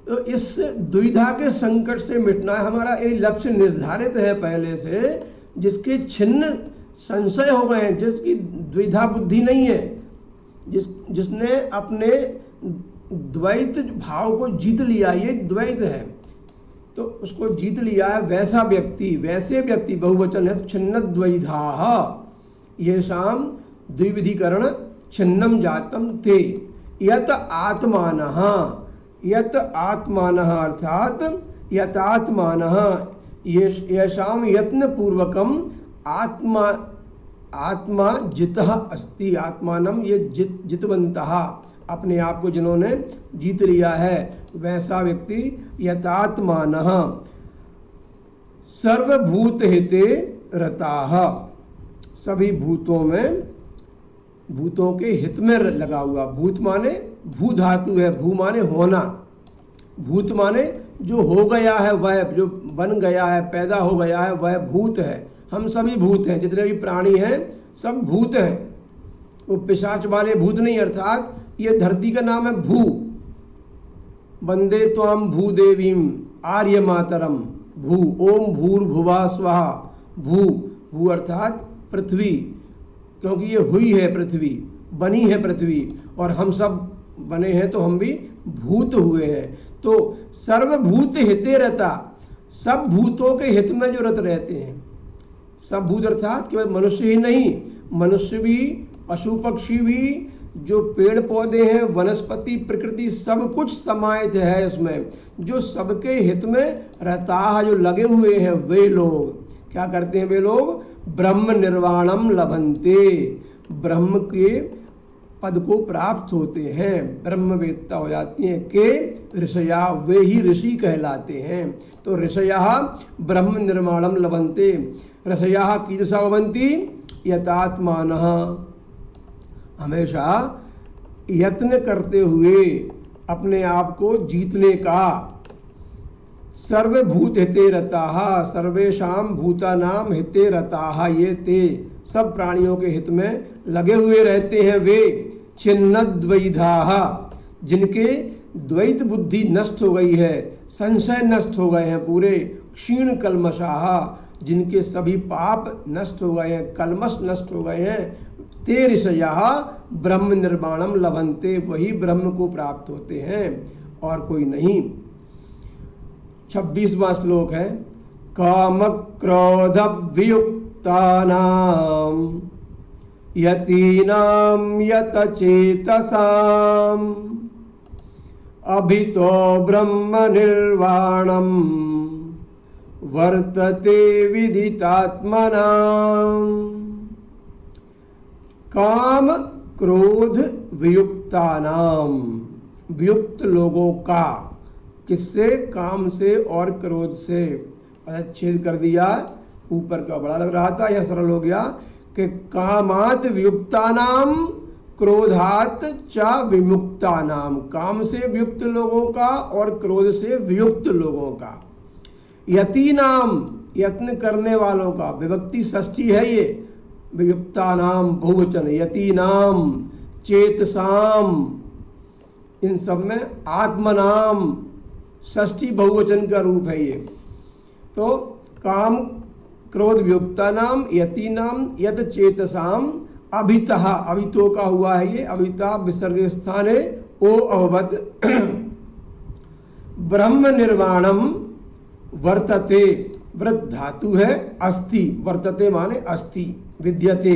तो इस दुविधा के संकट से मिटना है, हमारा एक लक्ष्य निर्धारित है पहले से, जिसके छिन्न संशय हो गए हैं, जिसकी द्विधा बुद्धि नहीं है, जिसने अपने द्वैत भाव को जीत लिया, ये द्वैत है तो उसको जीत लिया है, वैसा व्यक्ति, वैसे व्यक्ति, बहुवचन है, छिन्न द्वैधाः येषाम द्विविधीकरण छिन्नम जातम ते, यत आत्मानः, यत आत्मानः अर्थात यतात्मानः, येषाम यत्न पूर्वकम आत्मा, आत्मा जितः अस्ति, आत्मानम, ये जितवन्तः, अपने आप को जिन्होंने जीत लिया है, वैसा व्यक्ति यतात्मानः सर्वभूत हिते रताः, सभी भूतों में, भूतों के हित में लगा हुआ। भूत माने भू धातु है, भू माने होना, भूत माने जो हो गया है वह, जो बन गया है, पैदा हो गया है वह भूत है। हम सभी भूत हैं, जितने भी प्राणी हैं सब भूत हैं, वो पिशाच वाले भूत नहीं। अर्थात ये धरती का नाम है भू। वंदे त्वाम भूदेवीम आर्य मातरम भू, ओम भूर्भुवः स्वः। भू, भू अर्थात पृथ्वी, क्योंकि ये हुई है पृथ्वी, बनी है पृथ्वी, और हम सब बने हैं तो हम भी भूत हुए हैं। तो सर्वभूत हिते रता, सब भूतों के हित में जो रत रहते हैं। सब भूत अर्थात केवल मनुष्य ही नहीं, मनुष्य भी, पशु पक्षी भी, जो पेड़ पौधे हैं, वनस्पति, प्रकृति, सब कुछ समाहित है इसमें। जो सबके हित में रहता है, जो लगे हुए हैं, वे लोग क्या करते हैं? वे लोग ब्रह्म निर्वाणम लभन्ते, ब्रह्म के पद को प्राप्त होते हैं, ब्रह्मवेत्ता हो जाती हैं। के ऋषया, वे ही ऋषि कहलाते हैं। तो ऋषया ब्रह्म निर्वाणम लभन्ते, ऋषया कीदृशा भवन्ति? यतात्मानः, हमेशा यत्न करते हुए अपने आप को जीतने का। सर्वभूत हिते रताः, सर्वेषां भूतानां हिते रताः ये ते, सब प्राणियों के हित में लगे हुए रहते हैं वे। छिन्नद्वैधाः, जिनके द्वैत बुद्धि नष्ट हो गई है, संशय नष्ट हो गए हैं पूरे। क्षीण कल्मषाः, जिनके सभी पाप नष्ट हो गए हैं, कल्मष नष्ट हो गए हैं। ते ऋषयः ब्रह्म निर्वाणम लभन्ते, वही ब्रह्म को प्राप्त होते हैं और कोई नहीं। 26वां श्लोक है, काम क्रोध वियुक्तानां यतीनां यतचेतसाम् अभितो ब्रह्म निर्वाणम वर्तते विदितात्मनाम्। काम क्रोध वियुक्तानाम, वियुक्त लोगों का, किससे? काम से और क्रोध से। छेद कर दिया, ऊपर का बड़ा लग रहा था, यह सरल हो गया कि कामात वियुक्तानाम क्रोधात च विमुक्तानाम, काम से वियुक्त लोगों का और क्रोध से वियुक्त लोगों का। यतीनाम, यत्न करने वालों का, विभक्ति षष्ठी है ये, वियुक्तानाम बहुवचन, यतीनाम, चेतसाम, इन सब में आत्मनाम षष्ठी बहुवचन का रूप है ये। तो काम क्रोध वियुक्तानाम यतीनाम यत चेतसाम अभितः, अभितो का हुआ है ये, अभिता विसर्ग स्थान है, ओ अववत ब्रह्म निर्वाणम वर्तते, व्रत धातु है, अस्ति, वर्तते माने अस्ति, विद्यते,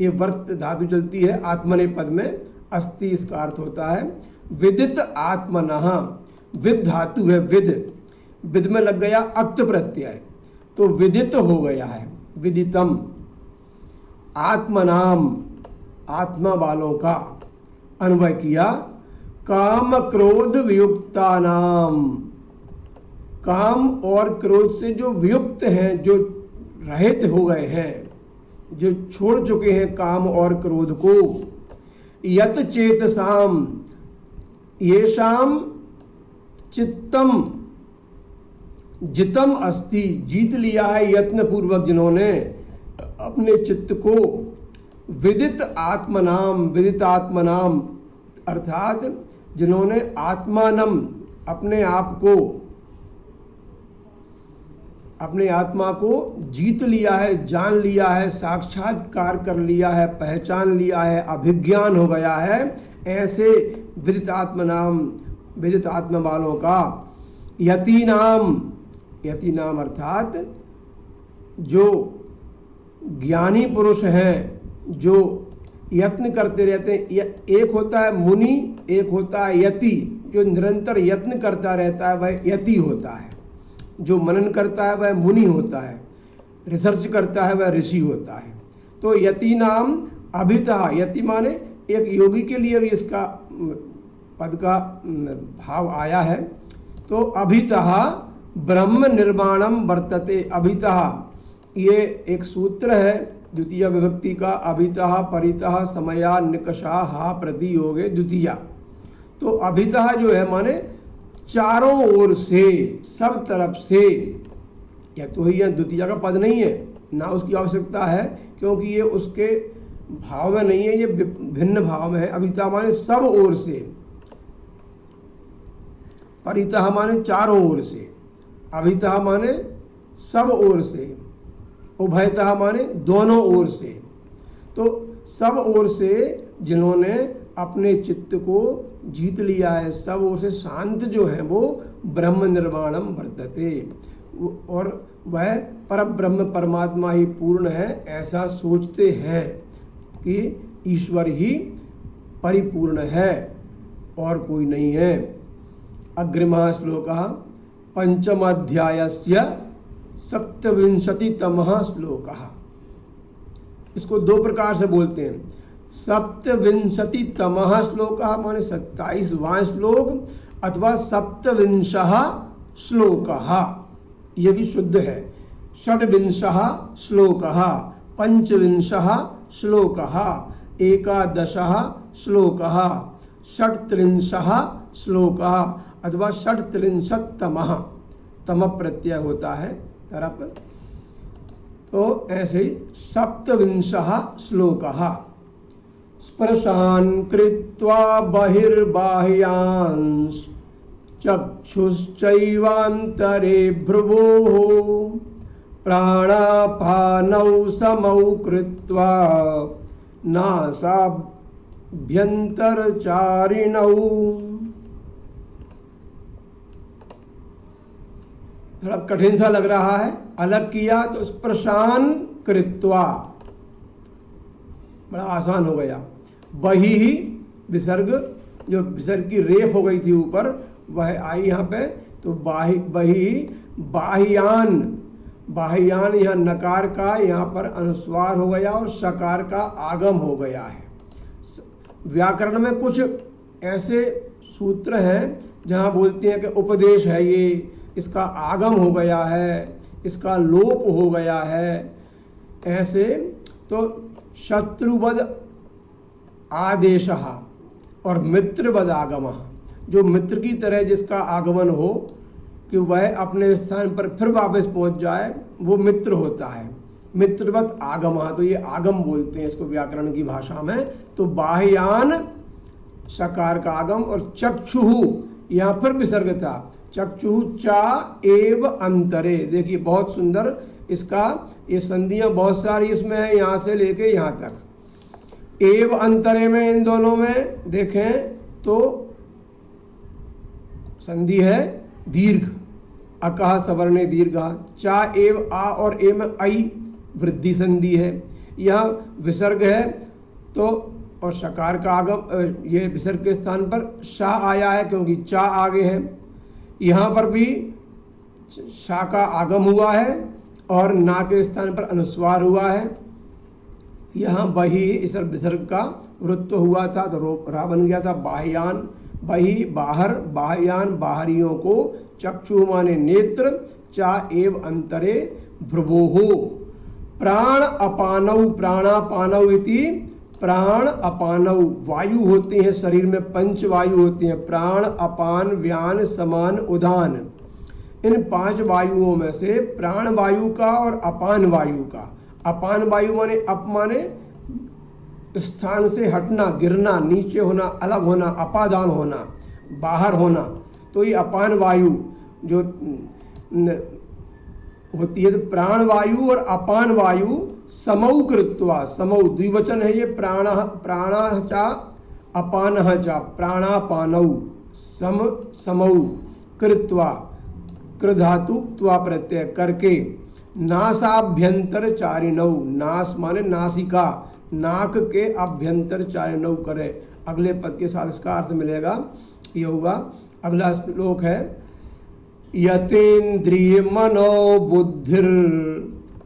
ये वर्त धातु चलती है आत्मने पद में, अस्ति इसका अर्थ होता है। विदित आत्मनः, विद धातु है, विद, विद में लग गया अक्त प्रत्यय, तो विदित हो गया है, विदितम। आत्मनाम, आत्मा वालों का अन्वय किया। काम क्रोध वियुक्तानाम, काम और क्रोध से जो वियुक्त हैं, जो रहित हो गए हैं, जो छोड़ चुके हैं काम और क्रोध को। यत चेतसाम, येषाम चित्तम जितम अस्ति, जीत लिया है यत्न पूर्वक जिन्होंने अपने चित्त को। विदित आत्मनाम, विदित आत्मनाम अर्थात जिन्होंने आत्मानम, अपने आप को, अपने आत्मा को जीत लिया है, जान लिया है, साक्षात्कार कर लिया है, पहचान लिया है, अभिज्ञान हो गया है, ऐसे विदित आत्मनाम, विदित आत्मा वालों का। यतीनाम, यतीनाम अर्थात जो ज्ञानी पुरुष हैं, जो यत्न करते रहते हैं। एक होता है मुनि, एक होता है यति, जो निरंतर यत्न करता रहता है वह यति होता है, जो मनन करता है वह मुनि होता है, रिसर्च करता है वह ऋषि होता है। तो यति नाम अभितः, यति माने एक योगी के लिए भी इसका पद का भाव आया है। तो अभितः ब्रह्म निर्वाणम वर्तते अभितः, ये एक सूत्र है द्वितीय विभक्ति का। अभितः परितः समया निकषा हा प्रति योगे द्वितीया। तो अभितः जो है माने चारों ओर से, सब तरफ से। या तो ही यह द्वितीय का पद नहीं है, ना उसकी आवश्यकता है, क्योंकि ये उसके भाव में नहीं है, ये भिन्न भाव में है। अभितः माने सब ओर से, परितः माने चारों ओर से, अभितः माने सब ओर से, उभयतः माने दोनों ओर से। तो सब ओर से जिन्होंने अपने चित्त को जीत लिया है, सब ओर से शांत जो है वो ब्रह्म निर्वाणम वर्तते, और वह पर ब्रह्म परमात्मा ही पूर्ण है, ऐसा सोचते हैं कि ईश्वर ही परिपूर्ण है और कोई नहीं है। अग्रिमः श्लोकः पंचमाध्यायस्य 27तमः श्लोकः। इसको दो प्रकार से बोलते हैं। 27तमः श्लोकः माने 27वां श्लोक, अथवा 27 श्लोकः, ये भी शुद्ध है। 26 श्लोकः, 25 श्लोकः, 11 श्लोकः, 38 श्लोकः, अथवा 38तमः, तम प्रत्यय होता है तरफ। तो ऐसे ही 27 श्लोकः। स्पर्शान् कृत्वा बहिर्बाह्यांश चक्षुश्चैवान्तरे भ्रुवोः प्राणापानौ समौ कृत्वा नासाभ्यन्तरचारिणौ। थोड़ा कठिन सा लग रहा है, अलग किया तो स्पर्शान कृत्वा, बड़ा आसान हो गया। बही ही विसर्ग, जो विसर्ग की रेफ हो गई थी ऊपर, वह आई यहाँ पे, तो बही बाह्यान, बाह्यान यहाँ नकार का यहाँ पर अनुस्वार हो गया और शकार का आगम हो गया है। व्याकरण में कुछ ऐसे सूत्र हैं जहाँ बोलते हैं कि उपदेश है ये, इसका आगम हो गया है, इसका लोप हो गया है। ऐसे तो शत्रुवद आदेशः और मित्रवद आगमः, जो मित्र की तरह जिसका आगमन हो कि वह अपने स्थान पर फिर वापस पहुंच जाए, वो मित्र होता है। मित्रवत आगमः, तो ये आगम बोलते हैं इसको व्याकरण की भाषा में। तो बाह्यान शकार का आगम, और चक्षुः यहाँ पर विसर्ग था, चक्षुः चा एव अंतरे। देखिए बहुत सुंदर इसका, ये संधियां बहुत सारी इसमें है, यहाँ से लेके यहाँ तक। एव अंतरे में, इन दोनों में देखें तो संधि है दीर्घ, अकः सवर्णे दीर्घ। चा एव आ और ए में आई वृद्धि संधि है। यह विसर्ग है तो, और शकार का आगम, ये विसर्ग के स्थान पर शा आया है क्योंकि चा आगे है। यहाँ पर भी शा का आगम हुआ है और ना के स्थान पर अनुस्वार हुआ है। यहाँ बही इस विसर्ग का वृत्त हुआ था तो रा बन गया था बाह्यान। बही बाहर, बाह्यान बाहरियों को, चक्षु माने नेत्र, चा एव अंतरे भ्रुवोः। प्राण अपानौ, प्राणापानौ इति प्राण अपानौ, वायु होते हैं शरीर में, पंच वायु होते हैं, प्राण अपान व्यान समान उदान। इन 5 वायुओं में से प्राण वायु का और अपान वायु का, अपान वायु माने अप माने स्थान से हटना, गिरना, नीचे होना, अलग होना, अपादान होना, बाहर होना। तो ये अपान वायु जो होती है, तो प्राण वायु और अपान वायु समौ कृत्वा, समौ द्विवचन है ये, प्राणः चा अपानः चा, प्राणापानौ, समौ कृत्वा, कृधातु त्वा प्रत्यय करके, नासाभ्यंतर चारिणौ, नास माने नासिका, नाक के अभ्यंतर चारिणौ करे। अगले पद के साथ इसका अर्थ मिलेगा, ये होगा। अगला श्लोक है यतेन्द्रिय मनो बुद्धिर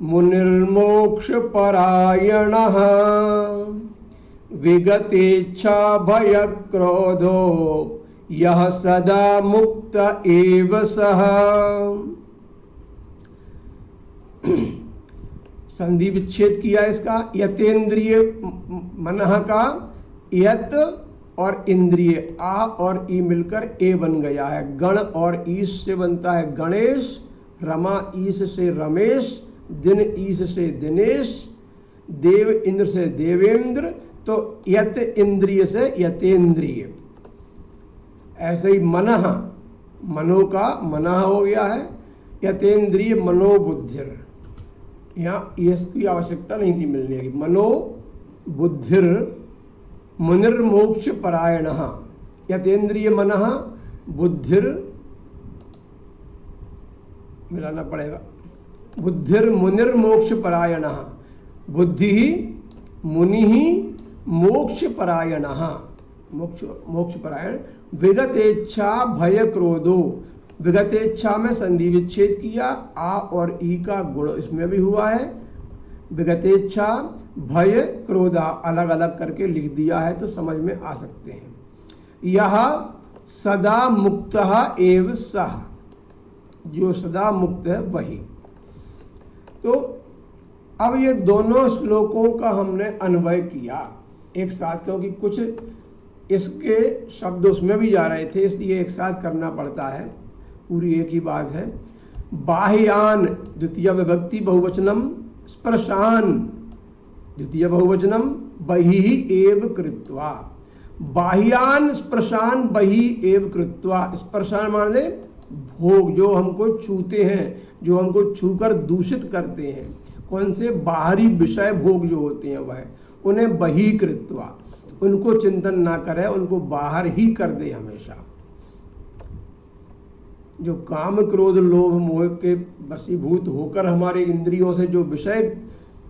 मुनिर्मोक्ष परायणः विगतेच्छा भय क्रोधो यह सदा मुक्त एव सः। संधि विच्छेद किया इसका, यतेंद्रिय मनः का यत और इंद्रिय आ और ई मिलकर ए बन गया है। गण और ईश से बनता है गणेश, रमा ईश से रमेश, दिन ईश से दिनेश, देव इंद्र से देवेंद्र, तो यत इंद्रिय से यतेंद्रिय। ऐसे ही मनः, मनो का मनः हो गया है, यतेंद्रिय मनोबुद्धिर। यहाँ इसकी आवश्यकता नहीं थी मिलने की। मनो बुद्धिर मुनिर्मोक्ष परायणः, यतेंद्रिय मनः बुद्धिर, मिलाना पड़ेगा, बुद्धिर मुनिर्मोक्ष परायणः, बुद्धि मुनि मोक्ष परायणः, मोक्ष परायण। विगतेच्छा भय क्रोधो, विगतेच्छा में संधि विच्छेद किया, आ और ई का गुण इसमें भी हुआ है। विगतेच्छा भय क्रोधा अलग अलग करके लिख दिया है तो समझ में आ सकते हैं। यह सदा मुक्त एव सः, जो सदा मुक्त है वही। तो अब ये दोनों श्लोकों का हमने अन्वय किया एक साथ, क्योंकि कुछ इसके शब्द उसमें भी जा रहे थे, इसलिए एक साथ करना पड़ता है, पूरी एक ही बात है। बाह्यान द्वितीय विभक्ति बहुवचनम, स्पर्शान द्वितीय बहुवचनम, बहिः एव कृत्वा। बाह्यान स्पर्शान बहिः एव कृत्वा। स्पर्शान माने भोग, जो हमको छूते हैं, जो हमको छूकर दूषित करते हैं, कौन से बाहरी विषय भोग जो होते हैं वह, उन्हें बहिः कृत्वा, उनको चिंतन ना करे, उनको बाहर ही कर दे हमेशा। जो काम क्रोध लोभ मोह के वशीभूत होकर हमारे इंद्रियों से जो विषय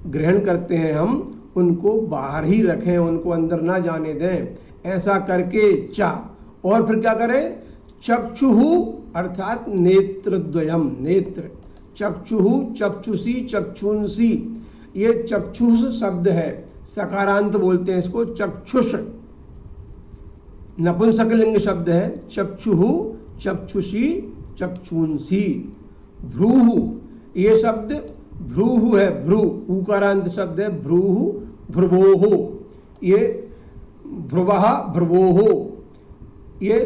ग्रहण करते हैं हम, उनको बाहर ही रखें, उनको अंदर ना जाने दें। ऐसा करके चा, और फिर क्या करें, चक्षुहु अर्थात नेत्रद्वयम, नेत्र, चक्षुहु चक्षुषी चक्षुंसी, ये चक्षुष शब्द है, सकारांत बोलते हैं इसको, चक्षुष नपुंसकलिंग शब्द है। चक्षुहु चक्षुषी चक्षुंसी। भ्रूहु, ये शब्द भ्रूहु है, भ्रू उकारांत शब्द है, भ्रूहु भ्रुवोः, ये भ्रुवः भ्रुवोः, ये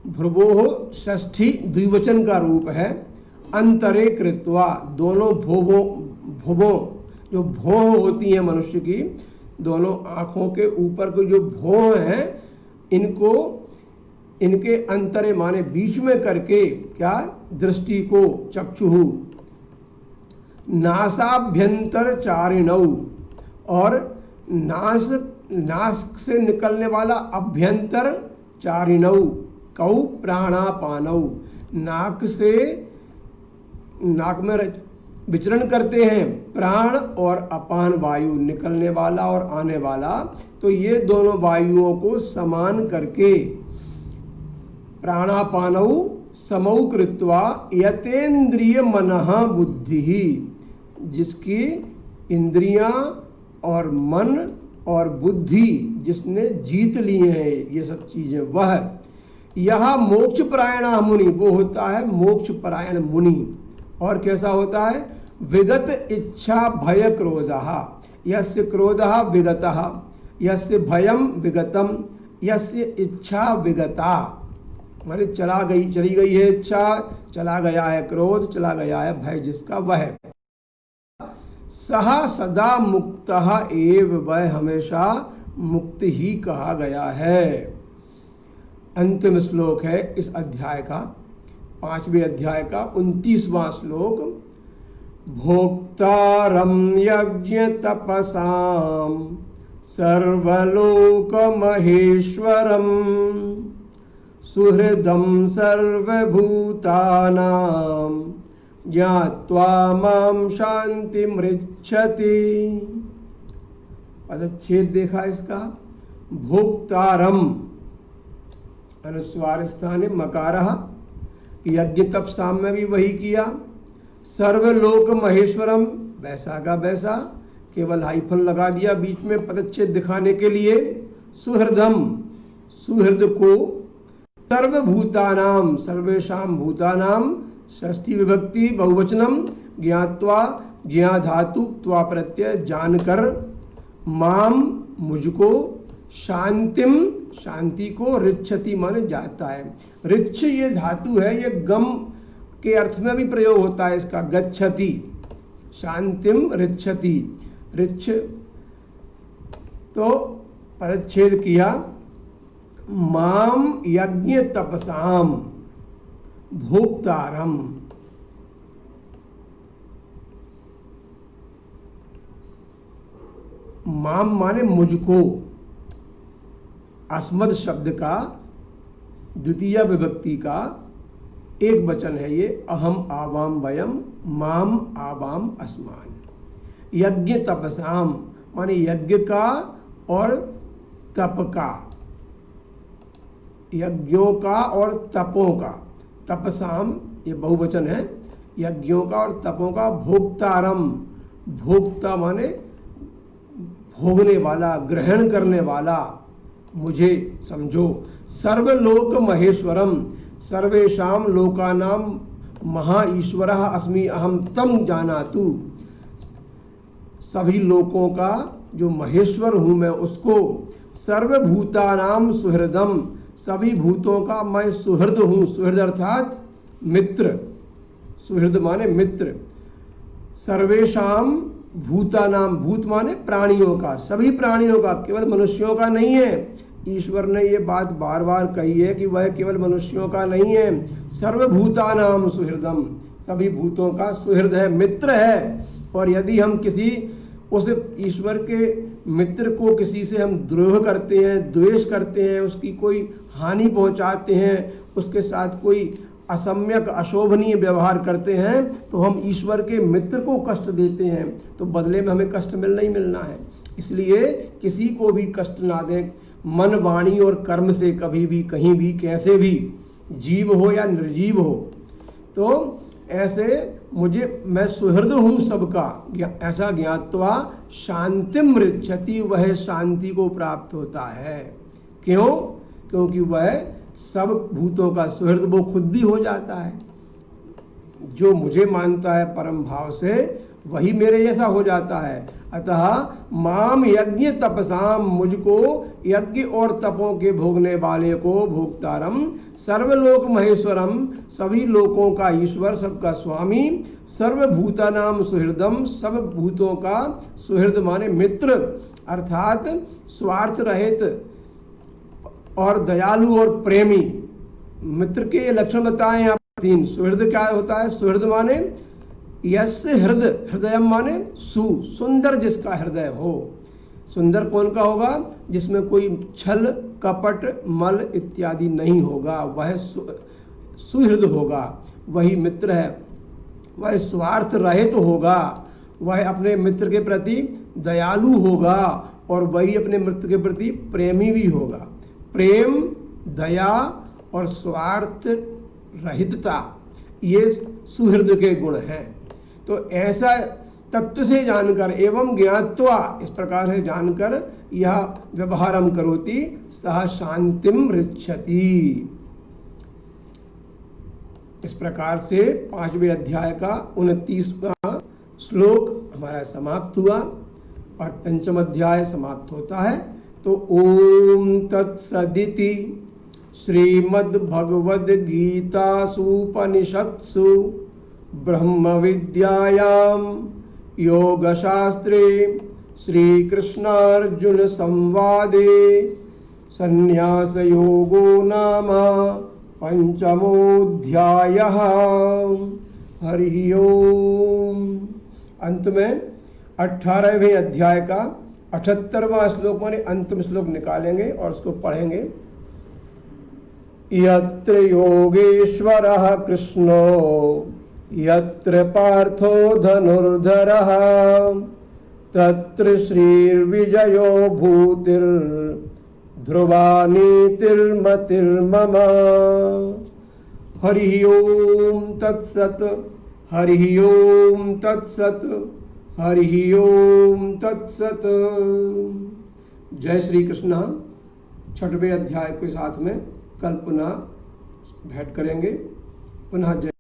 भ्रुवोः षष्ठी द्विवचन का रूप है। अंतरे कृत्वा, दोनों भुवों, जो भौं होती है मनुष्य की, दोनों आंखों के ऊपर को जो भौं हैं, इनको इनके अंतरे माने बीच में करके क्या, दृष्टि को, चक्षुहु। नासाभ्यंतर चारिणौ, और नाक से निकलने वाला अभ्यंतर चारिणौ, कौ प्राणापानौ, नाक से, नाक में विचरण करते हैं प्राण और अपान वायु, निकलने वाला और आने वाला, तो ये दोनों वायुओं को समान करके प्राणापानौ समौ कृत्वा यतेंद्रिय मनः बुद्धि, जिसकी इंद्रियां और मन और बुद्धि जिसने जीत लिए हैं ये सब चीजें, वह यह मोक्ष परायण मुनि, वो होता है मोक्ष परायण मुनि। और कैसा होता है, विगत इच्छा भय क्रोधः, यस्य क्रोधः विगतः, यस्य भयम विगतम, यस्य इच्छा विगता, माने चली गई है इच्छा, चला गया है क्रोध, चला गया है भय, जिसका वह सह सदा मुक्तः एव, वह हमेशा मुक्त ही कहा गया है। अंतिम श्लोक है इस अध्याय का, 5वें अध्याय का 29वां श्लोक। भोक्तारं यज्ञ तपसां सर्वलोक महेश्वरं सुहृदं सर्वभूतानां ज्ञात्वा मां शान्तिमृच्छति। पदच्छेद देखा इसका, भोक्तारम अनुस्वार स्थाने मकारः, यज्ञ तपसाम में भी वही किया। सर्वलोक महेश्वरम, वैसा का वैसा, केवल हाइफन लगा दिया बीच में पदच्छेद दिखाने के लिए। सुहृदम, सुहृद को, सर्वभूतानाम, सर्वेषाम भूतानाम, षष्ठी विभक्ति बहुवचनम, ज्ञात्वा, ज्ञा धातु त्वा प्रत्यय, जानकर, माम मुझको, शांतिम शांति को, रिच्छति माने जाता है। रिच्छ ये धातु है, ये गम के अर्थ में भी प्रयोग होता है इसका, गच्छति, शांतिम रिच्छति, रिच्छ। तो परिच्छेद किया, माम यज्ञ तपसाम भोक्तारम, माम माने मुझको, अस्मद शब्द का द्वितीय विभक्ति का एक वचन है ये, अहम आवाम वयम, माम आवाम अस्मान। यज्ञ तपसाम माने यज्ञ का और तप का, यज्ञों का और तपों का, तपसाम ये बहुवचन है, यज्ञों का और तपों का, भोक्तारम, भोक्ता माने भोगने वाला, ग्रहण करने वाला, मुझे समझो। सर्वलोक महेश्वरम, सर्वेषाम लोकानाम महा ईश्वरः अस्मि अहम तम जानातु, सभी लोकों का जो महेश्वर हूं मैं उसको, सर्वभूतानाम सुहृदम, सभी भूतों का मैं सुहृद हूं, सुहृद अर्थात मित्र, सुहृद माने मित्र। सर्वेषाम भूतानाम, भूत माने प्राणियों का, सभी प्राणियों का, केवल मनुष्यों का नहीं है। ईश्वर ने ये बात बार बार कही है कि वह केवल मनुष्यों का नहीं है, सर्वभूतानाम सुहृदम, सभी भूतों का सुहृद है, मित्र है। और यदि हम किसी उस ईश्वर के मित्र को किसी से हम द्रोह करते हैं, द्वेष करते हैं, उसकी कोई हानि पहुंचाते हैं, उसके साथ कोई असम्यक अशोभनीय व्यवहार करते हैं, तो हम ईश्वर के मित्र को कष्ट देते हैं, तो बदले में हमें कष्ट मिलना ही मिलना है। इसलिए किसी को भी कष्ट ना दें, मन, वाणी और कर्म से कभी भी, कहीं भी, कैसे भी, जीव हो या निर्जीव हो। तो ऐसे मुझे, मैं सुहृद हूं सबका, ऐसा ज्ञात्वा शांतिम रिच्छति, वह शांति को प्राप्त होता है। क्यों? क्योंकि वह सब भूतों का सुहृद वो खुद भी हो जाता है। जो मुझे मानता है परम भाव से, वही मेरे जैसा हो जाता है। अतः माम यज्ञ तपसाम, मुझको यज्ञ और तपों के भोगने वाले को, भोक्तारम, सर्वलोक महेश्वरम, सभी लोकों का ईश्वर, सबका स्वामी, सर्वभूतानाम सुहृदम, सब भूतों का सुहृद माने मित्र, अर्थात स्वार्थ रहित और दयालु और प्रेमी। मित्र के ये लक्षण बताए यहाँ तीन। सुहृद क्या होता है? सुहृद माने यस्य हृदय, हृदयम माने सुंदर, जिसका हृदय हो। सुंदर कौन का होगा? जिसमें कोई छल, कपट, मल इत्यादि नहीं होगा, वह सुहृद होगा, वही मित्र है। वह स्वार्थ रहित होगा, वह अपने मित्र के प्रति दयालु होगा और वही अपने मित्र के प्रति प्रेमी भी होगा। प्रेम, दया और स्वार्थ रहितता, ये सुहृद के गुण हैं। तो ऐसा तत्व से जानकर एवं ज्ञात्वा, इस प्रकार से जानकर यह व्यवहारम करोति सह शांतिम रिच्छति। इस प्रकार से 5वें अध्याय का 29वां श्लोक हमारा समाप्त हुआ और 5वां अध्याय समाप्त होता है। तो ओम तत्सदिति श्रीमद्भगवद्गीतासूपनिषत्सु ब्रह्म विद्यायां योगशास्त्रे श्रीकृष्णार्जुन संवादे संन्यास योगो नाम पंचमोऽध्यायः। हरि ओम। अंत में 18वें अध्याय का 78वां श्लोक माने अंतिम श्लोक निकालेंगे और उसको पढ़ेंगे। यत्र योगेश्वरः कृष्णो यत्र पार्थो धनुर्धरः तत्र श्रीर्विजयो भूतिर्ध्रुवा नीतिर्मतिर्मम। हरि ओम तत्सत्। हरि ओम तत्सत्। हरि ओम तत्सत्। जय श्री कृष्ण। 6वें अध्याय के साथ में कल पुनः भेंट करेंगे। पुनः जय।